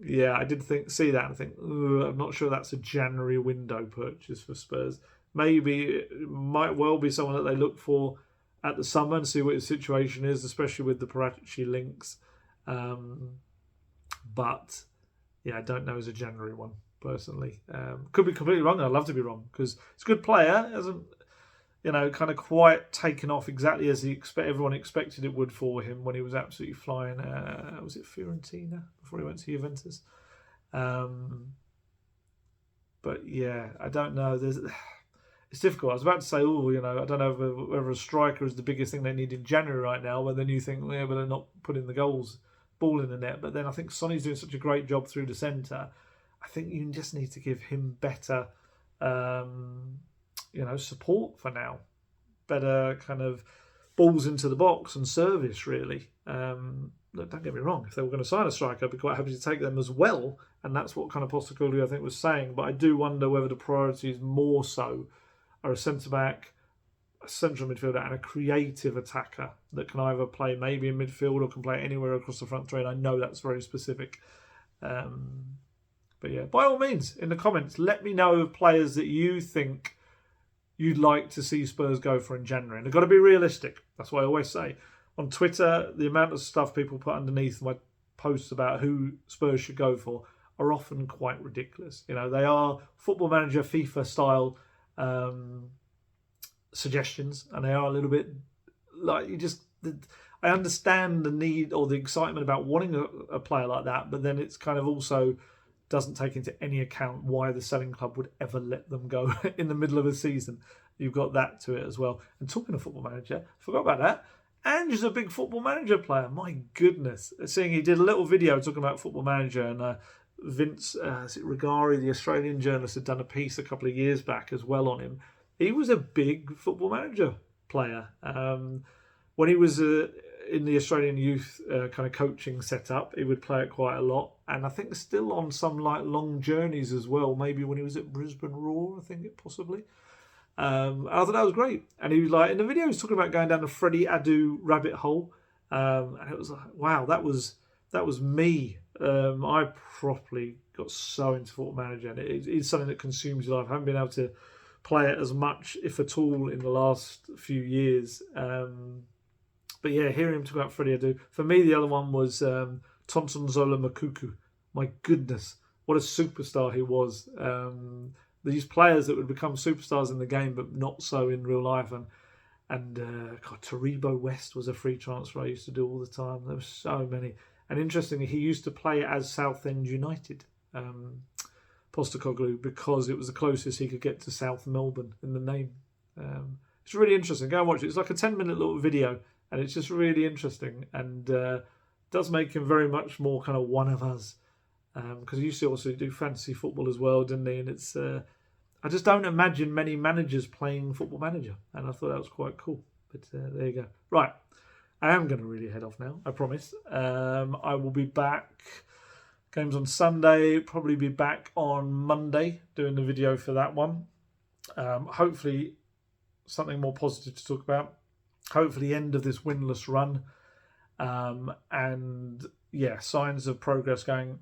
A: yeah, I did see that and think, I'm not sure that's a January window purchase for Spurs. Maybe it might well be someone that they look for at the summer and see what his situation is, especially with the Paratici links. But yeah, I don't know as a January one personally. Could be completely wrong. I'd love to be wrong because it's a good player. Hasn't kind of quite taken off exactly as everyone expected it would for him when he was absolutely flying. Was it Fiorentina before he went to Juventus? But yeah, I don't know. It's difficult. I was about to say, I don't know whether a striker is the biggest thing they need in January right now, but then you think, yeah, but they're not putting the ball in the net. But then I think Sonny's doing such a great job through the centre. I think you just need to give him better support for now. Better kind of balls into the box and service, really. Look, don't get me wrong. If they were going to sign a striker, I'd be quite happy to take them as well. And that's what kind of Postecoglou, I think, was saying. But I do wonder whether the priorities more so are a centre-back, a central midfielder and a creative attacker that can either play maybe in midfield or can play anywhere across the front three. And I know that's very specific. But yeah, by all means, in the comments, let me know of players that you think you'd like to see Spurs go for in January. And they've got to be realistic. That's what I always say. On Twitter, the amount of stuff people put underneath my posts about who Spurs should go for are often quite ridiculous. They are Football Manager FIFA style suggestions, and they are a little bit like I understand the need or the excitement about wanting a player like that, but then it's kind of also doesn't take into any account why the selling club would ever let them go in the middle of a season. You've got that to it as well. And talking of Football Manager, forgot about that. Ange is a big Football Manager player. My goodness. Seeing he did a little video talking about Football Manager, and Vince Rigari, the Australian journalist, had done a piece a couple of years back as well on him. He was a big Football Manager player. When he was in the Australian youth kind of coaching setup, he would play it quite a lot. And I think still on some long journeys as well. Maybe when he was at Brisbane Roar, I think it possibly. I thought that was great. And he was in the video, he was talking about going down the Freddie Adu rabbit hole. And it was like, wow, that was me. I properly got so into Football Manager. And it's something that consumes your life. I haven't been able to play it as much, if at all, in the last few years. But yeah, hearing him talk about Freddie Adu. For me, the other one was Tonton Zola Makuku. My goodness, what a superstar he was. These players that would become superstars in the game, but not so in real life. And Taribo West was a free transfer I used to do all the time. There were so many. And interestingly, he used to play as Southend United, Postecoglou, because it was the closest he could get to South Melbourne in the name. It's really interesting. Go and watch it. It's like a 10-minute little video, and it's just really interesting, and does make him very much more kind of one of us. Because he used to also do fantasy football as well, didn't he? And it's I just don't imagine many managers playing Football Manager, and I thought that was quite cool. But there you go. Right, I am going to really head off now, I promise. I will be back. Games on Sunday, probably be back on Monday doing the video for that one. Hopefully something more positive to talk about. Hopefully end of this winless run. And yeah, signs of progress going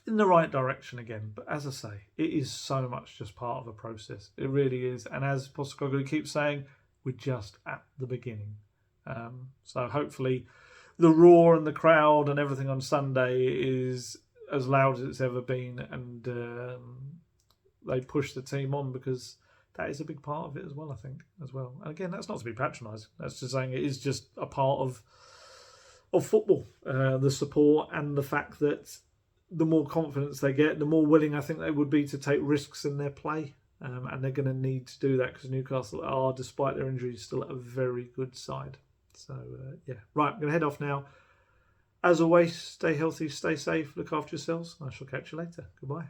A: in the right direction again. But as I say, it is so much just part of a process. It really is. And as Postecoglou keeps saying, we're just at the beginning. So hopefully the roar and the crowd and everything on Sunday is as loud as it's ever been, and they push the team on, because that is a big part of it as well, I think, as well. And again, that's not to be patronising. That's just saying it is just a part of football, the support and the fact that the more confidence they get, the more willing I think they would be to take risks in their play. And they're going to need to do that, because Newcastle are, despite their injuries, still a very good side. So, yeah. Right, I'm going to head off now. As always, stay healthy, stay safe, look after yourselves. I shall catch you later. Goodbye.